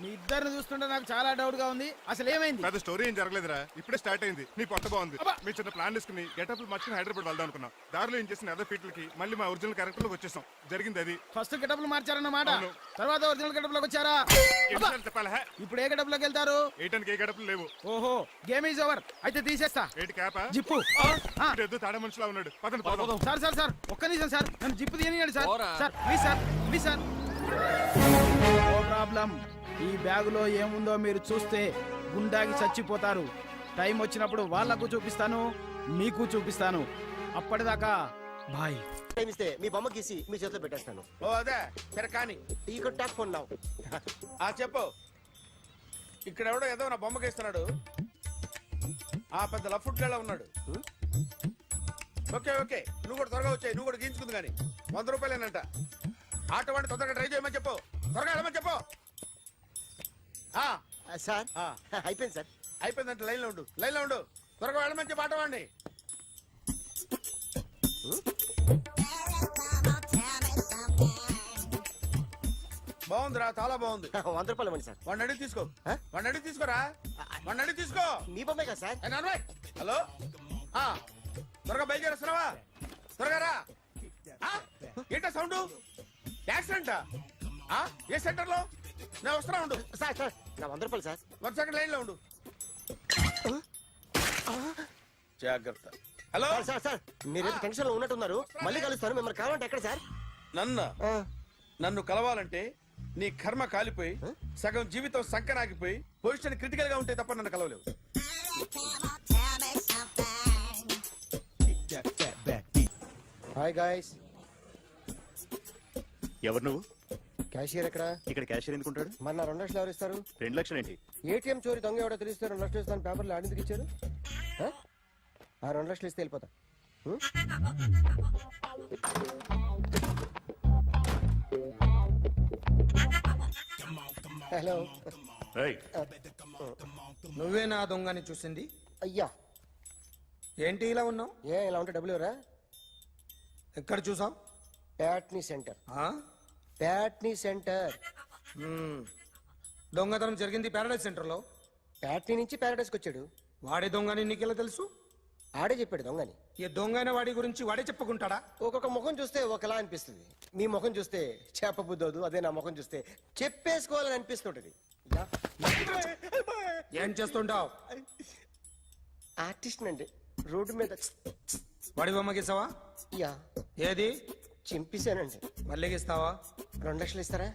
మీ ఇద్దరిని చూస్తుంటే నాకు చాలా డౌట్ గా ఉంది. అసలు ఏమైంది? పెద్ద స్టోరీ ఏం జరగలేదురా, ఇప్పుడే స్టార్ట్ అయింది. నీ కొత్త బాగుంది. మీ చిన్న ప్లాన్ వేసుకుని గెటప్లు మార్చుకుని హైదరాబాద్ వెళ్దాం అనుకున్నాం. దారిలో ఏం చేసిన అదర్ ఫీట్లకి మళ్ళీ మా ఒరిజినల్ క్యారెక్టర్ లోకి వచ్చేసాం. జరిగింది అది. ఫస్ట్ గెటప్లు మార్చారన్నమాట, అవును. తర్వాత ఒరిజినల్ గెటప్ లోకి వచ్చారా? ఎన్నిసార్లు చెప్పాలా? ఇప్పుడు ఏ గెటప్ లోకి వెళ్తారు? ఏటానికి ఏ గడపలు లేవు. ఓహో, గేమ్ ఈజ్ ఓవర్. అయితే తీసేస్తా. ఏటి క్యాపా? జిప్పు. ఎద్దు తాడ మనుషులా ఉన్నాడు. పదండి పోదాం. సార్ సార్ సార్ ఒక్క నిమిషం సార్, నన్ను జిప్పు తీయనియండి సార్. పోరా. Sir please sir, please sir. No problem. ఈ బ్యాగులో ఏముందో మీరు చూస్తే గుండాకి చచ్చిపోతారు. టైం వచ్చినప్పుడు వాళ్లకు చూపిస్తాను, మీకు చూపిస్తాను. అప్పటిదాకా బాయ్. టైం ఇస్తే మీ బొమ్మ గీసి మీ చేతిలో పెట్టేస్తాను. ఓ అదే సరే కానీ ఈ టాక్ ఫోన్ నావు. చెప్పు. ఇక్కడ ఎవడో ఏదో నా బొమ్మకి ఇస్తున్నాడు. ఆ పెద్ద లఫుట్ గళ్ళ ఉన్నాడు. ఓకే ఓకే, నువ్వు కూడా త్వరగా వచ్చాయి. నువ్వు కూడా గీంచుకుంది కానీ 100 రూపాయలేనంట. ఆటో వాడిని తొందరగా ట్రై చేయమని చెప్పు. త్వరగా వెళ్ళమని చెప్పు. సార్ అయిపోయింది సార్. అయిపోయిందంటే లైన్లో ఉండు, లైన్లో ఉండు. త్వరగా వెళ్ళమని చెప్పు ఆటో వాడిని. బాగుందిరా, చాలా బాగుంది. 100 రూపాయలు ఇవ్వండి సార్. వాడిని అడిగి తీసుకో. వాడిని అడిగి తీసుకోరా. వాడిని అడిగి తీసుకో. మీ బొమ్మే కదా సార్. హలో, త్వరగా బయలుదేరేస్తున్నావా? త్వరగా రా. ఏంటా సౌండ్? యాక్సిడెంటా? ఏ సెంటర్ లో? నేను వస్తున్నా ఉండు. సార్ సార్ నా 100 రూపాయలు సార్. 1 సెకండ్ లైన్ లో ఉండు. జాగ్రత్త. హలో సార్ సార్ సార్ మీరేదో టెన్షన్ లో ఉన్నట్టున్నారు. మళ్ళీ కలుస్తాను. మిమ్మల్ని కావాలంటే ఎక్కడ సార్? నన్ను కలవాలంటే నీ కర్మ కాలిపోయి సగం జీవితం సంకనాగిపోయి పొజిషన్ క్రిటికల్ గా ఉంటే తప్ప నన్ను కలవలేవు. Hi guys. ఎవరు నువ్వు? క్యాషియర్ ఎక్కడ? ఇక్కడ క్యాషియర్ ఎందుకుంటాడు? మన 2 లక్షలు ఎవరు ఇస్తారు? 2 లక్షలు ఏంటి? ఏటీఎం చోరీ దొంగ ఎవడో తెలిస్తే 2 లక్షలు ఇస్తాను పేపర్లు ఆడిందుకు ఇచ్చారు. ఆ 2 లక్షలు ఇస్తే వెళ్ళిపోతా. హలో. నువ్వే నా దొంగని చూసింది? అయ్యా ఏంటి ఇలా ఉన్నావు? ఏ ఇలా ఉంటే డబ్బులు ఎవరా? ఎక్కడ చూసావు? ప్యాట్నీ సెంటర్. ప్యాట్నీ సెంటర్. దొంగతనం జరిగింది ప్యారడైజ్ సెంటర్ లో. ప్యాట్నీ నుంచి ప్యారడైస్కి వచ్చాడు. వాడే దొంగని నీకెలా తెలుసు? ఆడే చెప్పాడు దొంగని. ఈ దొంగైన వాడి గురించి వాడే చెప్పుకుంటాడా? ఒక్కొక్క ముఖం చూస్తే ఒకలా అనిపిస్తుంది. మీ ముఖం చూస్తే చెప్పబుద్దోదు, అదే నా ముఖం చూస్తే చెప్పేసుకోవాలని అనిపిస్తుంటది. ఏం చేస్తుంటావు? ఆర్టిస్ట్ అండి. రోడ్డు మీద వాడి బొమ్మ గీసావా? యా. ఏది? చింపేశానండి. మళ్ళీ గీస్తావా? 2 లక్షలు ఇస్తారా?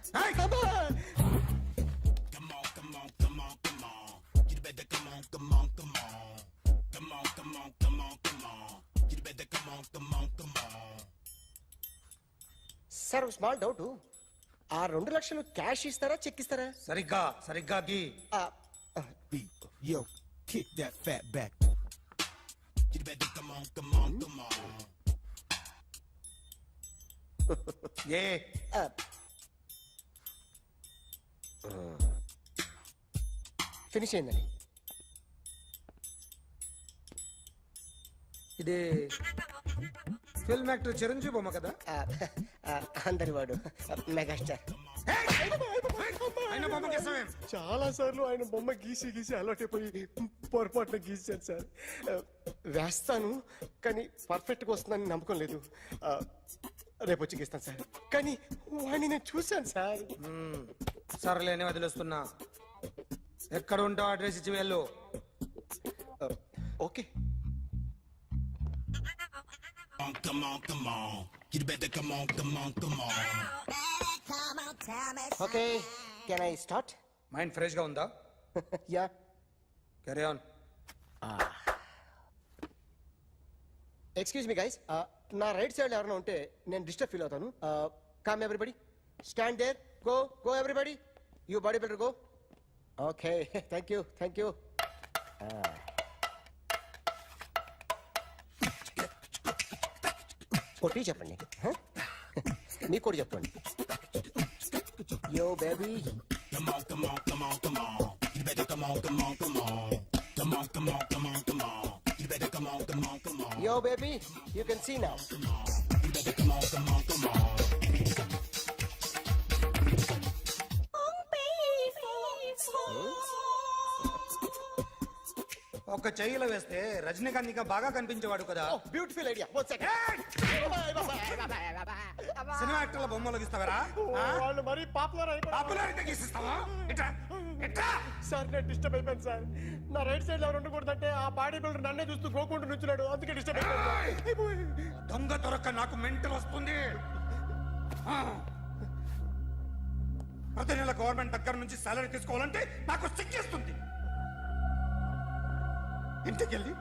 Sir small doubt. ఆ 2 లక్షలు క్యాష్ ఇస్తారా చెక్ ఇస్తారా? సరిగ్గా గీ. ఏ ఫినిష్ అయిందండి. ఇది ఫిల్మ్ యాక్టర్ చిరంజీవి బొమ్మ కదా? అందరి వాడు మెగాస్టార్. ఆయన బొమ్మ గీసావేం? చాలా సార్లు ఆయన బొమ్మ గీసి అలవాటైపోయి పొరపాటున గీసాను సార్. వేస్తాను కానీ పర్ఫెక్ట్గా వస్తుందని నమ్మకం లేదు. రేపు వచ్చి గీస్తాను సార్. కానీ వాడిని నేను చూశాను సార్. సర్లేని వదిలేస్తున్నా. ఎక్కడ ఉంటావు అడ్రస్ ఇచ్చి వెళ్ళు. Okay. Okay can I start? Mind fresh గా ఉందా? Yeah. Carry on. Excuse me guys, నా రైట్ సైడ్ ఎవరైనా ఉంటే నేను డిస్టర్బ్ ఫీల్ అవుతాను. Come everybody, stand there, go everybody, you body builder go. Okay thank you. కొట్టి చెప్పండి. మీకు కూడా చెప్పండి. Yo baby. Yo, baby, you can see now. ఒక చెయ్యిలో వేస్తే రజనీకాంత్ ఇంకా బాగా కనిపించేవాడు కదా. Beautiful idea. సినిమా యాక్టర్ల బొమ్మలు గీస్తావరా? వాళ్ళు మరీ పాపులారిటీ గీసిస్తావా? సార్ నేను డిస్టర్బ్ అయిపోయాను సార్. నా రైట్ సైడ్ ఎవరు ఉండకూడదంటే ఆ బాడీ బిల్డర్ నన్నే చూస్తూ గోకుంటూ నుంచున్నాడు, అందుకే డిస్టర్బ్ అయిపోయాను. దొంగ దొరక్క నాకు మెంటల్ వస్తుంది. ప్రతి నెల గవర్నమెంట్ దగ్గర నుంచి సాలరీ తీసుకోవాలంటే నాకు సిగ్గేస్తుంది. ఇంటికెళ్ళి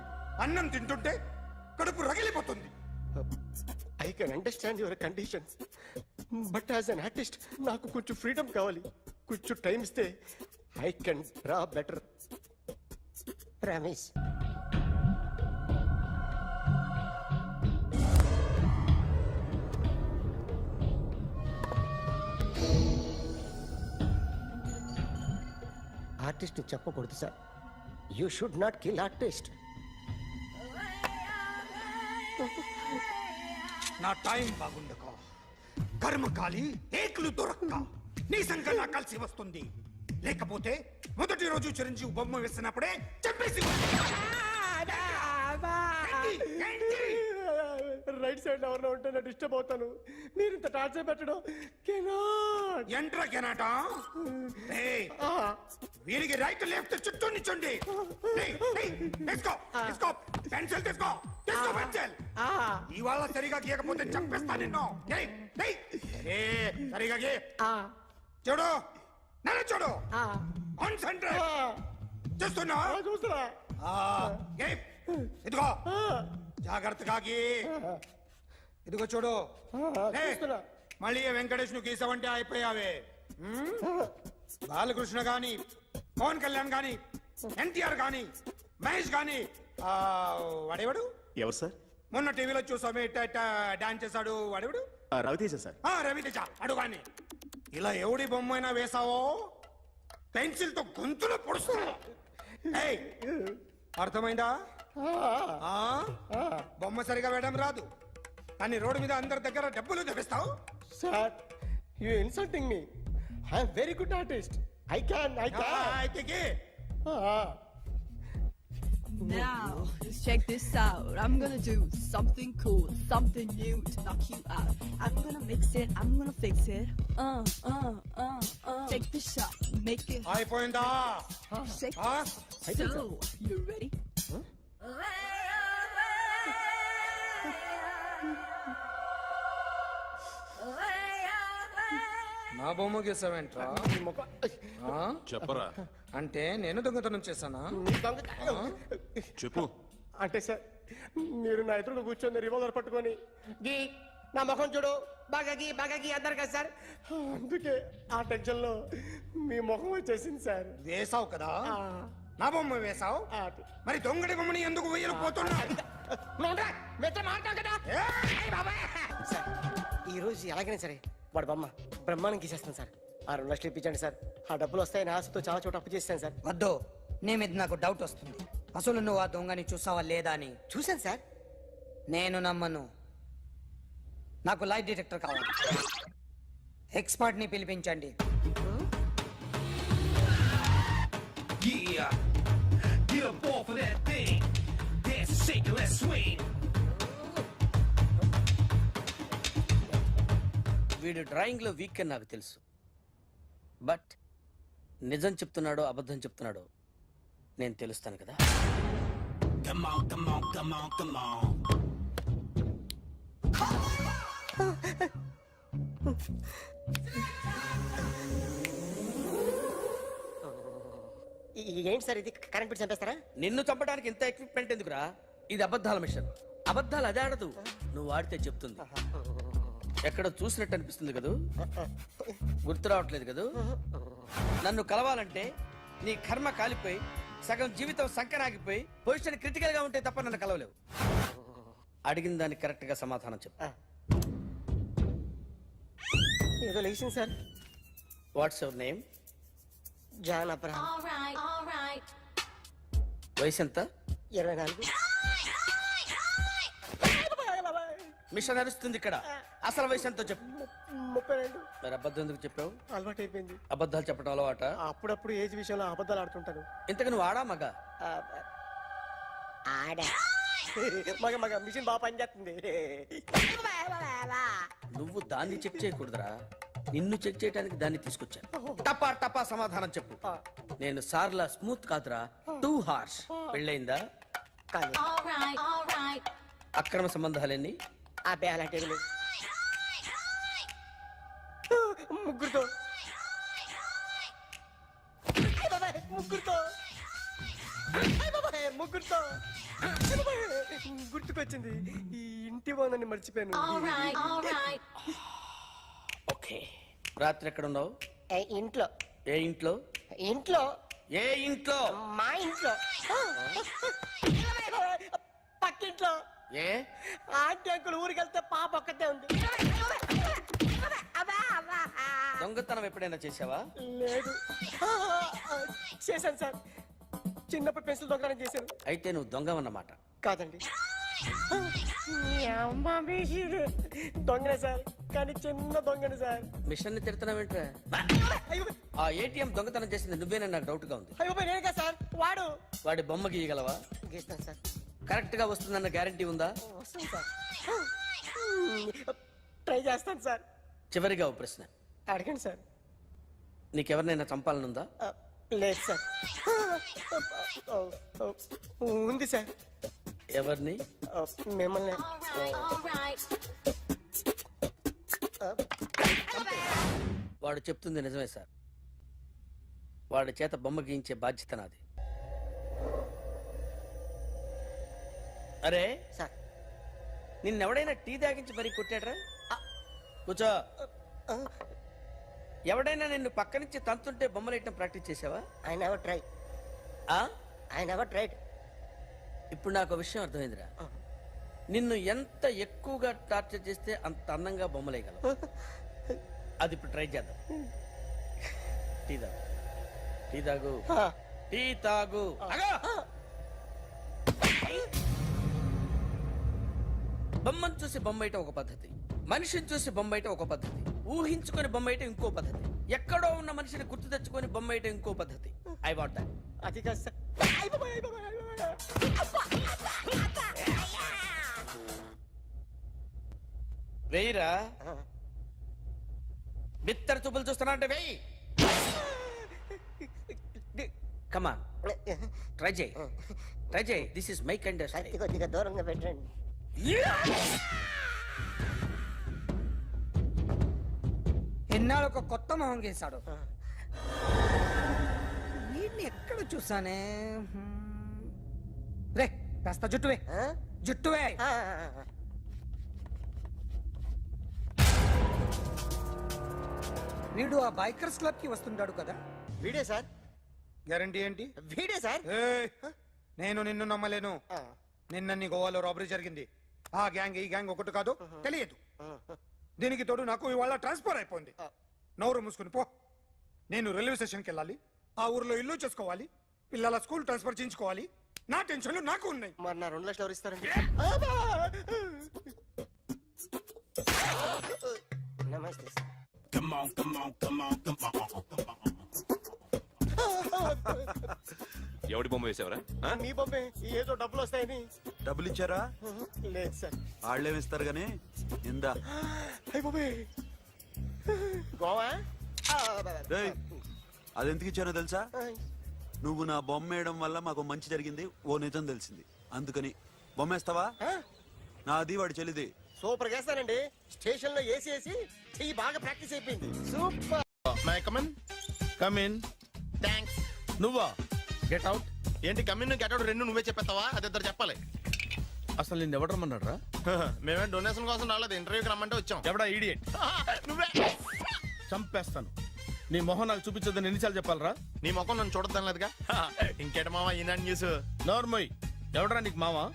అన్నం తింటుంటే కడుపు రగిలిపోతుంది. I can understand your conditions, but as an artist నాకు కొంచెం ఫ్రీడమ్ కావాలి. కొంచెం టైం ఇస్తే I can draw better. Promise. Artist చెప్పకూడదు sir. You should not kill artist. నా టైం బాగుండక కర్మకాలి ఏకులు దొరక్క నీ సంకల్లా కలిసి వస్తుంది. లేకపోతే మొదటి రోజు చిరంజీవి బొమ్మ వేసినప్పుడే చెప్పేసి రైట్ సైడ్ ఎవరిలో ఉంటే నేను డిస్టర్బ్ అవుతాను. మీరు ఇంత టార్చర్ పెట్టడం కెనాట్. ఎంట్రా కెనాట. వీరికి రైట్ లెఫ్ట్ చుట్టూ నిచ్చండి. పెన్సిల్ తీసుకో పెన్సిల్. ఇవాళ సరిగా గీయకపోతే చంపేస్తా నిన్ను. సరిగా గీ. చూడు నన్ను చూడు కాన్సంట్రేట్ చూస్తున్నా చూస్తున్నా ఇదిగో జాగ్రత్తగా ఇదిగో చూడు లే. మళ్ళీ వెంకటేష్ ను గీసావంటే అయిపోయావే. బాలకృష్ణ గాని పవన్ కళ్యాణ్ గాని ఎన్టీఆర్ గాని మహేష్ గాని వాడేవాడు ఎవరు సార్? మొన్న టీవీలో చూసామే డాన్స్ చేశాడు వాడేవాడు రవితేజ సార్. రవితేజ అడుగాని ఇలా ఎవడి బొమ్మ అయినా వేసావో పెన్సిల్ తో గొంతులో పొడుస్తున్నా. అర్థమైందా? బొమ్మ సరిగా వేయడం రాదు కానీ రోడ్డు మీద అందరి దగ్గర డబ్బులు తెప్పిస్తావు. Sir you insulting me. I am very good artist. I can అయితే Now, check this out. I'm gonna do something cool, something new to knock you out. I'm gonna mix it, I'm gonna fix it. Take the shot, make it. అయిపోయిందా? Shake. So, you ready? నా బొమ్మ గీసావేంట్రా? చెప్పరా అంటే నేను దొంగతనం చేశానా? చెప్పు. అంటే సార్ మీరు నా ఎదురుగా కూర్చొని రివాల్వర్ పట్టుకొని గీ నా ముఖం చూడు బాగా గీ అన్నారు కదా సార్. అందుకే ఆ టెన్షన్ లో మీ ముఖం వచ్చేసింది సార్. వేసావు కదా, నా బొమ్మ వేసావు, మరి దొంగడి బొమ్మని ఎందుకు వేయలు పోతున్నా? సార్ ఈ రోజు ఎలాగైనా సరే వాడు బొమ్మ బ్రహ్మాండం గీసేస్తాను సార్. ఆ 2 లక్షలు ఇప్పించండి సార్. ఆ డబ్బులు వస్తాయని ఆశతో చాలా చోట అప్పు చేస్తాను సార్. వద్దు, నీ మీద నాకు డౌట్ వస్తుంది. అసలు నువ్వు ఆ దొంగని చూసావా లేదా అని. చూశాను సార్. నేను నమ్మను. నాకు లైట్ డిటెక్టర్ కావాలి. ఎక్స్పర్ట్ ని పిలిపించండి. వీడు డ్రాయింగ్ లో వీక్ అని నాకు తెలుసు. బట్ నిజం చెప్తున్నాడో అబద్ధం చెప్తున్నాడో నేను తెలుస్తాను కదా. ఏంటి సార్ ఇది? కరెంట్ బిల్ చంపేస్తారా? నిన్ను చంపడానికి ఇంత ఎక్విప్మెంట్ ఎందుకురా? ఇది అబద్ధాల మిషన్. అబద్ధాలు అదే ఆడదు, నువ్వు ఆడితే చెప్తుంది. ఎక్కడ చూసినట్టు అనిపిస్తుంది కదూ, గుర్తు రావట్లేదు కదూ. నన్ను కలవాలంటే నీ కర్మ కాలిపోయి సగం జీవితం సంకరాగిపోయి పొజిషన్ క్రిటికల్ గా ఉంటే తప్ప నన్ను కలవలేవు. అడిగిన దానికి కరెక్ట్ గా సమాధానం చెప్పు. ఏదో లేచింది sir. What's your name? John Abraham. వయసు ఎంత? 24. మిషన్ నడుస్తుంది ఇక్కడ. అసలు వయసు ఎంతో చెప్పు. 32. మరి అబద్ధం ఎందుకు చెప్పావు? అలవాటు అయిపోయింది. అబద్ధాలు చెప్పడం అలవాట? అప్పుడప్పుడు ఏజ్ విషయంలో అబద్ధాలు ఆడుతుంటాను. ఇంతకు నువ్వు ఆడా మగ? ఆడా. మగ మిషన్ బాగా పనిచేస్తుంది. నువ్వు దాన్ని చెక్ చేయకూడదురా, నిన్ను చెక్ చేయడానికి దాన్ని తీసుకొచ్చాను. టపా టపా సమాధానం చెప్పు. నేను సార్లా స్మూత్ కాదురా, టూ హార్ష్. పెళ్ళయిందా? అక్రమ సంబంధాలన్నీ? ముగ్గురుతో. ముగ్గురుతో గుర్తుకొచ్చింది. ఈ ఇంటి వాళ్ళని మర్చిపోయాను. ఓకే. రాత్రి ఎక్కడ ఉన్నావు? ఇంట్లో. ఏ ఇంట్లో? ఇంట్లో. ఏ ఇంట్లో? మా ఇంట్లో. పక్కింట్లో. ఏ? ఆంటీ అంకుల్ ఊరికి వెళ్తే పాప ఒక్కతే ఉంది. దొంగతనం ఎప్పుడైనా చేసావా? లేదు. చేశాను సార్, చిన్నప్పుడు పెన్సిల్ దొంగతనం చేశాను. అయితే నువ్వు దొంగవన్నమాట? కాదండి, దొంగనే సార్, కానీ చిన్న దొంగని సార్. మిషన్ ని తిడుతున్నావేంట్రా? ఆ ఏటీఎం దొంగతనం చేసింది నువ్వేనని నాకు డౌట్ గా ఉంది. నేనే సార్. వాడి బొమ్మ గీయగలవా? గీస్తాను సార్. కరెక్ట్ గా వస్తుందన్న గ్యారంటీ ఉందా? వస్తుంది సార్. ట్రై చేస్తాను సార్. చివరిగా ఓ ప్రశ్న అడగండి సార్. నీకెవరినైనా చంపాలనుందా? లేదు సార్. ఉంది సార్. ఎవరిని? మిమ్మల్ని. వాడు చెప్తుంది నిజమే సార్. వాడి చేత బొమ్మ గీయించే బాధ్యత నాది. అరే సార్ నిన్నెవడైనా టీ తాగించి మరీ కొట్టాడ్రా? కూర్చో. ఎవడైనా నిన్ను పక్క నుంచి తంతుంటే బొమ్మలు వేయటం ప్రాక్టీస్ చేసావా? I never try. I never tried. ఇప్పుడు నాకు విషయం అర్థమైందిరా. నిన్ను ఎంత ఎక్కువగా టార్చర్ చేస్తే అంత అందంగా బొమ్మలేయగలవు. అది ఇప్పుడు ట్రై చేద్దాం. టీ తాగు, టీ తాగు, టీ తాగు. బొమ్మను చూసి బొమ్మేయటం ఒక పద్ధతి, మనిషిని చూసి బొమ్మేయటం ఒక పద్ధతి, ఊహించుకొని బొమ్మేయటం ఇంకో పద్ధతి, ఎక్కడో ఉన్న మనిషిని గుర్తు తెచ్చుకొని బొమ్మేయటం ఇంకో పద్ధతి. I want that. అది కాదు సార్. వెయ్యిరా. బిత్తర చూపులు చూస్తున్నా అంటే వెయ్యి. కమాన్ ట్రై చేయి, ట్రై చేయి. This is my kind of style. కొద్దిగా దూరంగా పెట్టండి. ఎన్నాళ్ళు ఒక కొత్త మొహం గీశాడు. వీడిని ఎక్కడ చూసానే? రే కాస్త జుట్టువే, జుట్టువే. వీడు ఆ బైకర్స్ క్లబ్ కి వస్తుంటాడు కదా? వీడే సార్. గ్యారంటీ ఏంటి? వీడే సార్. నేను నిన్ను నమ్మలేను. నిన్న నీ గోవాలో రాబరీ జరిగింది. ఆ గ్యాంగ్ ఈ గ్యాంగ్ ఒకటి కాదు, తెలియదు. దీనికి తోడు నాకు ఇవాళ ట్రాన్స్ఫర్ అయిపోయింది. నోరు మూసుకుని పో. నేను రైల్వే స్టేషన్కి వెళ్ళాలి, ఆ ఊర్లో ఇల్లు చేసుకోవాలి, పిల్లల స్కూల్ ట్రాన్స్ఫర్ చేయించుకోవాలి. నా టెన్షన్లు నాకు ఉన్నాయి. మరి నా 2 లక్షలు ఎవరు ఇస్తారండి? నమస్తే సార్. ఎవడి బొమ్మ వేసావరా? నీ బొమ్మే. ఏదో డబ్బులు వస్తాయని. డబ్బులు ఇచ్చారా? లేదు సార్. వాళ్ళేమిస్తారు గానీ ఇందా. గోవా అదెందుకు ఇచ్చానో తెలుసా? నువ్వు నా బొమ్మ వేయడం వల్ల మాకు మంచి జరిగింది, ఓ నిజం తెలిసింది. అందుకని బొమ్మేస్తావా? నాది వాడి చెల్లిది. సూపర్ చేస్తానండి. స్టేషన్ లో ఏసీ వేసి చెయ్యి బాగా ప్రాక్టీస్ అయిపోయింది. Super. My come in. Come in. Thanks. నువ్వా? Get out. ఏంటి కమిన్ గెట్ అవుట్ రెండు నువ్వే చెప్పేస్తావా? అది ఇద్దరు చెప్పాలి. అసలు నిన్ను ఎవడు రమ్మన్నాడు రా? మేమే డొనేషన్ కోసం రాలేదు, ఇంటర్వ్యూకి రమ్మంటే వచ్చాం. ఎవడా ఈడియట్? నువ్వే. చంపేస్తాను. నీ మొహం నాకు చూపించొద్దని ఎన్నిసార్లు చెప్పాలరా? నీ మొహం నన్ను చూడద్దాం లేదుగా. ఇంకేట మావా ఈనాడు న్యూస్. నోర్మోయ్. ఎవడరా నీకు మావా?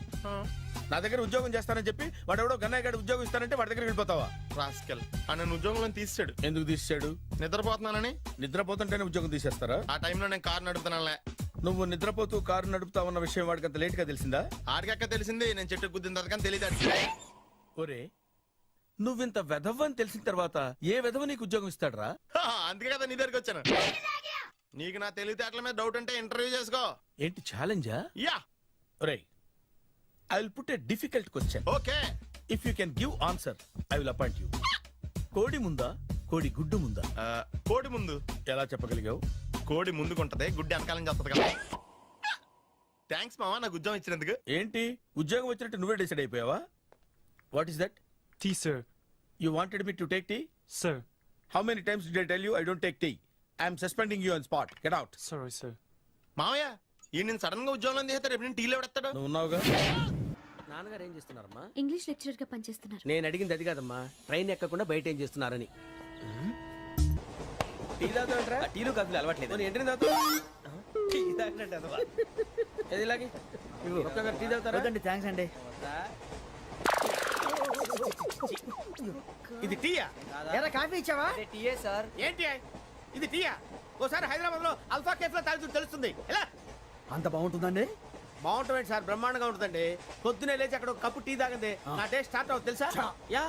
నా దగ్గర ఉద్యోగం చేస్తానని చెప్పి వాడు ఎవడో గన్నయ్య గారి ఉద్యోగం ఇస్తానంటే వాడి దగ్గర వెళ్ళిపోతావా? రాస్కెల్. నన్ను ఉద్యోగంలో తీసాడు. ఎందుకు తీసాడు? నిద్రపోతున్నానని. నిద్రపోతుంటేనే ఉద్యోగం తీసేస్తారా? ఆ టైంలో నేను కారు నడుపుతున్నానులే. నువ్వు నిద్రపోతూ కారు నడుపుతా ఉన్న విషయం వాడికి అంత లేట్ గా తెలిసిందా? ఆడికక్క తెలిసింది, నేను చెట్టు గుద్దిన తర్వాత కానీ తెలియదు. ఒరే నువ్వింత వెధవని తెలిసిన తర్వాత ఏ వెధవ నీకు ఉద్యోగం ఇస్తాడరా? అందుకే కదా నీ దగ్గరికి వచ్చాను. నీకు నా తెలివితేటల మీద డౌట్ అంటే ఇంటర్వ్యూ చేసుకో. ఏంటి ఛాలెంజా? యా. ఒరే I will put a difficult question. Okay. If you can give answer, I will appoint you. కోడి ముందా కోడి గుడ్డు ముందా? కోడి ముందు. ఎలా చెప్పగలిగావు? కోడి ముందుకుంటది, గుడ్డి వెనకాలని చేస్తుంది కదా. థ్యాంక్స్ మామా నాకు ఉద్యోగం ఇచ్చినందుకు. ఏంటి ఉద్యోగం వచ్చినట్టు నువ్వే డిసైడ్ అయిపోయావా? What is that? Tea sir. You wanted me to take tea? Sir. How many times did I tell you I don't take tea? I am suspending you on spot. Get out. Sorry sir. మామయ్య ఈ నేను sudden గా ఉద్యోగంలో తీస్తాడు, రేపు నేను టీలో పెడతాడు. నువ్వు ఉన్నావుగా. నాన్నగారు ఏం చేస్తున్నారమ్మా? ఇంగ్లీష్ లెక్చరర్ గా పనిచేస్తున్నారు. నేను అడిగింది అది కాదమ్మా, ట్రైన్ ఎక్కకుండా బయట ఏం చేస్తున్నారని. టీ తాగుతాంట్రా? టీలు కాఫీలు అలవాట్లేదు. ఎంట్రీ తాగుతా. టీ తాగినట్టు అదవా. ఏది ఇలాగే ఒక్కగారు టీ తాగుతారా? థ్యాంక్స్ అండి. ఇది టీయా? ఎరా కాఫీ ఇచ్చావా? టీయే సార్. ఏంటి ఇది టీయా? ఓసారి హైదరాబాద్ లో అల్ఫా కేఫ్ లో తాగుతూ తెలుస్తుంది. ఎలా అంత బాగుంటుందండి? బాగుంటుంది సార్, బ్రహ్మాండంగా ఉంటుందండి. పొద్దునే లేచి అక్కడ ఒక కప్పు టీ తాగింది నా డే స్టార్ట్ అవుతుంది తెలుసా? యా.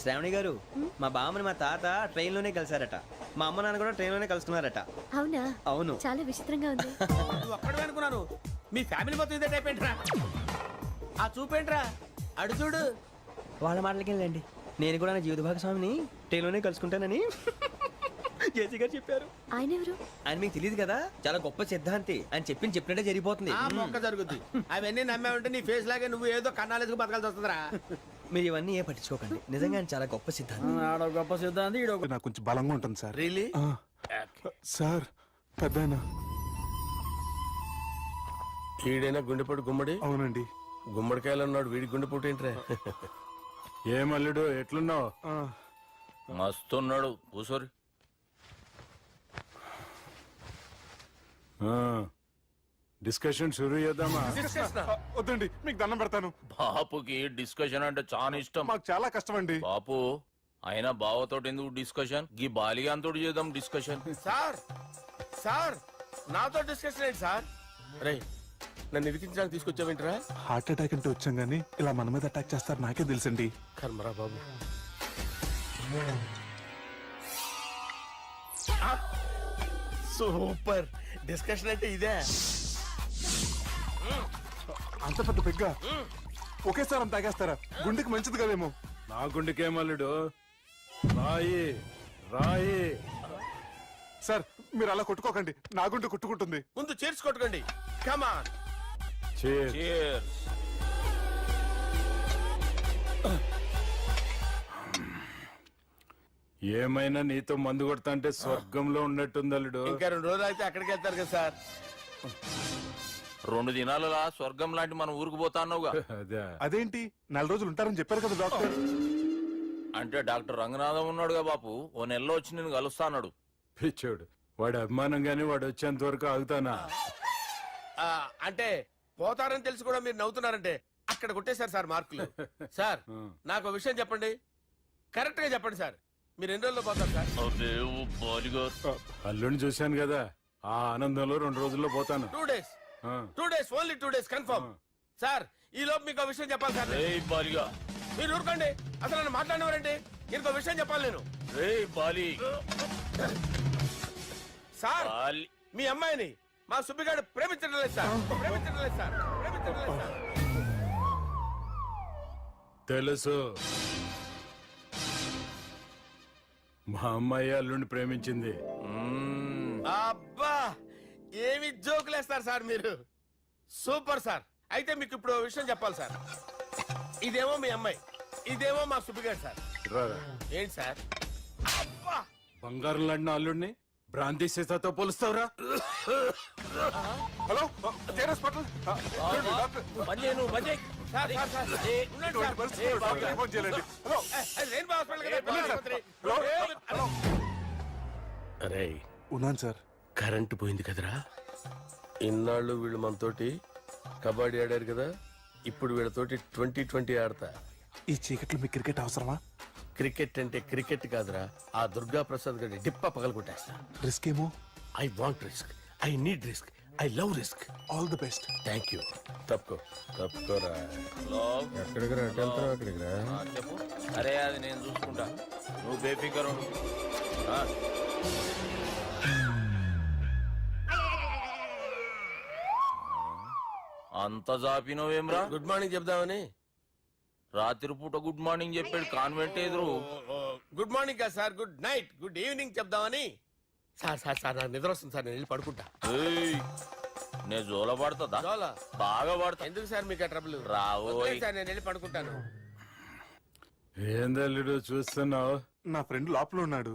శ్రావణి గారు, మా బామ్మని మా తాత ట్రైన్ లోనే కలిసారట, మా అమ్మ నాన్న కూడా ట్రైన్ లోనే కలుస్తున్నారట. అవునా? అవును. చాలా విచిత్రంగా ఉంది. నువ్వు ఒక్కడే అనుకున్నాను, మీ ఫ్యామిలీ మొత్తం ఇదే టైప్ ఏంట్రా? ఆ చూపేంట్రా? అడు చూడు. వాళ్ళ మాటలకి వెళ్ళండి. నేను కూడా నా జీవిత భాగస్వామిని ట్రైన్ లోనే కలుసుకుంటానని జేసీ గారు చెప్పారు. ఆయన ఎవరు? ఆయన మీకు తెలియదు కదా, చాలా గొప్ప సిద్ధాంతి అని చెప్పినట్టే జరిగిపోతుంది. మొక్క జరుగుద్ది. అవన్నీ నమ్మే ఉంటే నీ ఫేస్ లాగే నువ్వు ఏదో కన్నాలేసుకు బతకాల్సి వస్తుందిరా. మీరు ఇవన్నీ ఏ పట్టించుకోకండి నిజంగా ఆయన చాలా గొప్ప సిద్ధాంతం గొప్ప సిద్ధాంతి నాకు కొంచెం బలంగా ఉంటుంది సార్. రియలీ సార్ పెద్దయినా. ఈడైనా గుండెపోటు గుమ్మడి? అవునండి. గుమ్మడికాయలు ఉన్నాడు, వీడి గుండెపోటు ఏంట్రా? ఏమల్లుడు ఎట్లున్నావు? మస్తున్నాడు కూసోరి. డిస్కషన్ షురూ చేద్దామా? వద్దండి, మీకు దండం పెడతాను. బాపుకి డిస్కషన్ అంటే చాలా ఇష్టం. మాకు చాలా కష్టం అండి. బాపు అయినా బావతోటి ఎందుకు డిస్కషన్? గీ బాలిగాంతోటి చేద్దాం డిస్కషన్. సార్ సార్ నాతో డిస్కషన్ ఏంటి సార్? రే నన్ను ఇరికించడానికి తీసుకొచ్చావేంట్రా? హార్ట్ అటాక్ అంటే వచ్చాం గానీ ఇలా మన మీద అటాక్ చేస్తారు నాకే తెలుసండి. కర్మరా బాబు. సూపర్ డిస్కషన్ అంటే ఇదే. అంత పెద్ద పెగ్గ ఒకేసారి అంత తాగేస్తారా? గుండెకి మంచిది కదేమో. నా గుండెకేమల్లుడు రాయి రాయి. సార్ మీరు అలా కొట్టుకోకండి, నా గుండె కొట్టుకుంటుంది. ముందు చేర్చి కొట్టుకోండి. కమాన్. ఏమైనా నీతో మందు కొడతా అంటే స్వర్గంలో ఉన్నట్టుంది అల్లుడు. ఇంకా 2 రోజులు అయితే అక్కడికి వెళ్తారు కదా సార్. 2 దినాలలా స్వర్గం లాంటి మన ఊరికి పోతాన్నావుగా. అదేంటి 4 రోజులు ఉంటారని చెప్పారు కదా డాక్టర్. అంటే డాక్టర్ రంగనాథం ఉన్నాడుగా బాపు, ఓ నెలలో వచ్చి నేను కలుస్తా అన్నాడు. పిచ్చోడు, వాడి అభిమానంగానే వాడు వచ్చేంత వరకు ఆగుతానా? అంటే పోతారని తెలిసి కూడా మీరు నవ్వుతున్నారంటే అక్కడ కొట్టేశారు సార్ మార్కులు. సార్ నాకు ఒక విషయం చెప్పండి, కరెక్ట్ గా చెప్పండి సార్. మీరు ఎన్ని రోజుల్లో పోతారు సార్? అల్లుడిని చూశాను కదా, ఆ ఆనందంలో 2 రోజుల్లో పోతాను. 2 days. 2 days, only 2 days confirm. Sir ఈ లోపు మీకు విషయం చెప్పాలి సార్. మీరు ఊరుకోండి, అసలు నన్ను మాట్లాడినవారండి. ఇంకో విషయం చెప్పాలి నేను. సార్ మీ అమ్మాయిని మా సుబ్బిగాడు ప్రేమించడం లేదు సార్. ప్రేమించడం లేదు సార్. ప్రేమించడం లేదు సార్. తెలుసు, మా అమ్మాయి అల్లుడిని ప్రేమించింది. అబ్బా ఏమి జోకులేస్తారు సార్ మీరు. Super sir. అయితే మీకు ఇప్పుడు విషయం చెప్పాలి సార్. ఇదేమో మీ అమ్మాయి, ఇదేమో మా సుబ్బిగాడు సార్. ఏంటి సార్? అబ్బా బంగారం లాంటి అల్లుడిని భ్రాంతి సీతతో పోలుస్తావురా? Hello hospital. అరే ఉన్నాను సార్. కరెంటు పోయింది కదరా. ఇన్నాళ్ళు వీళ్ళు మనతోటి కబడ్డీ ఆడారు కదా, ఇప్పుడు వీళ్ళతోటి 2020 ఆడతా. ఈ చీకట్లో మీ క్రికెట్ అవసరమా? క్రికెట్ అంటే క్రికెట్ కాదురా, ఆ దుర్గా ప్రసాద్ గారి డిప్ప పగలు కొట్టేస్తా. రిస్క్ ఏమో. I want risk, I need risk, I love risk. All the best. Thank you. తప్పుకోరా. ఎక్కడికి రా? అక్కడికి రా. చెప్పు. అరే అది నేను చూసుకుంటా, నువ్వు బేఫికర్ ఉండు. అంత జాపినవేమ్రా? గుడ్ మార్నింగ్ చెప్దామని. రాత్రి పూట గుడ్ మార్నింగ్ చెప్పాడు కాన్వెంట్ ఎదురు. గుడ్ మార్నింగ్ కాదు sir, good night, good evening చెప్దామని. సార్ సార్ సార్ నాకు నిద్ర వస్తుంది సార్, నేను వెళ్ళి పడుకుంటా. నేను జోల పడుతుందా? జోలా బాగా పడతా. ఎందుకు సార్ మీకు ట్రబుల్? రావోయ్ సార్ నేను వెళ్ళి పడుకుంటాను. ఏందల్లుడు చూస్తున్నావు? నా ఫ్రెండ్ లోపల ఉన్నాడు.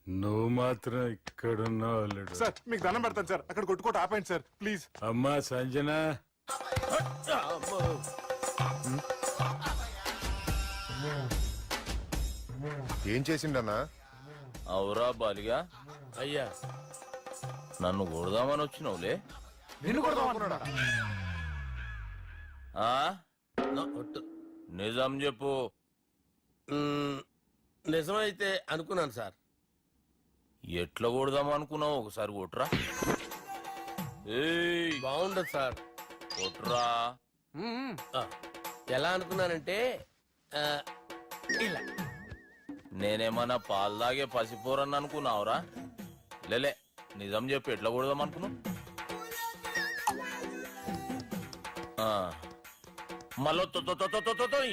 నువ్వు మాత్రం ఇక్కడున్నావు అల్లుడు. సార్ మీకు దండం పెడతాను సార్, అక్కడ కొట్టుకోట ఆపండి సార్ ప్లీజ్. అమ్మా సంజన, ఏం చేసిండన్నా? అవురా బాలిగా. అయ్యా నన్ను కొడదామని వచ్చినావులే. నిజం చెప్పు. నిజమైతే అనుకున్నాను సార్. ఎట్లా కొడదాం అనుకున్నావు? ఒకసారి కొట్రా. బాగుండదు సార్. కొట్రా. ఎలా అనుకున్నానంటే ఇలా. నేనేమన్నా పాలు తాగే పసిపోరని అనుకున్నావురా? లేలే, నిజం చెప్పి ఎట్లా కొడదాం అనుకున్నావు? మళ్ళీ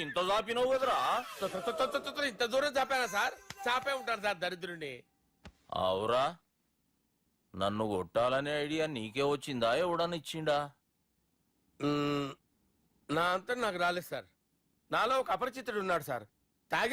ఇంత చాపినవు కదరా? ఇంత దూరం చాపానా సార్? చాపే ఉంటారు సార్ దరిద్రుడిని. అవురా, నన్ను కొట్టాలనే ఐడియా నీకే వచ్చిందా? ఎవడన్నా ఇచ్చిండా? నా అంతా నాకు రాలేదు సార్. నాలో ఒక అపరిచితుడు ఉన్నాడు సార్.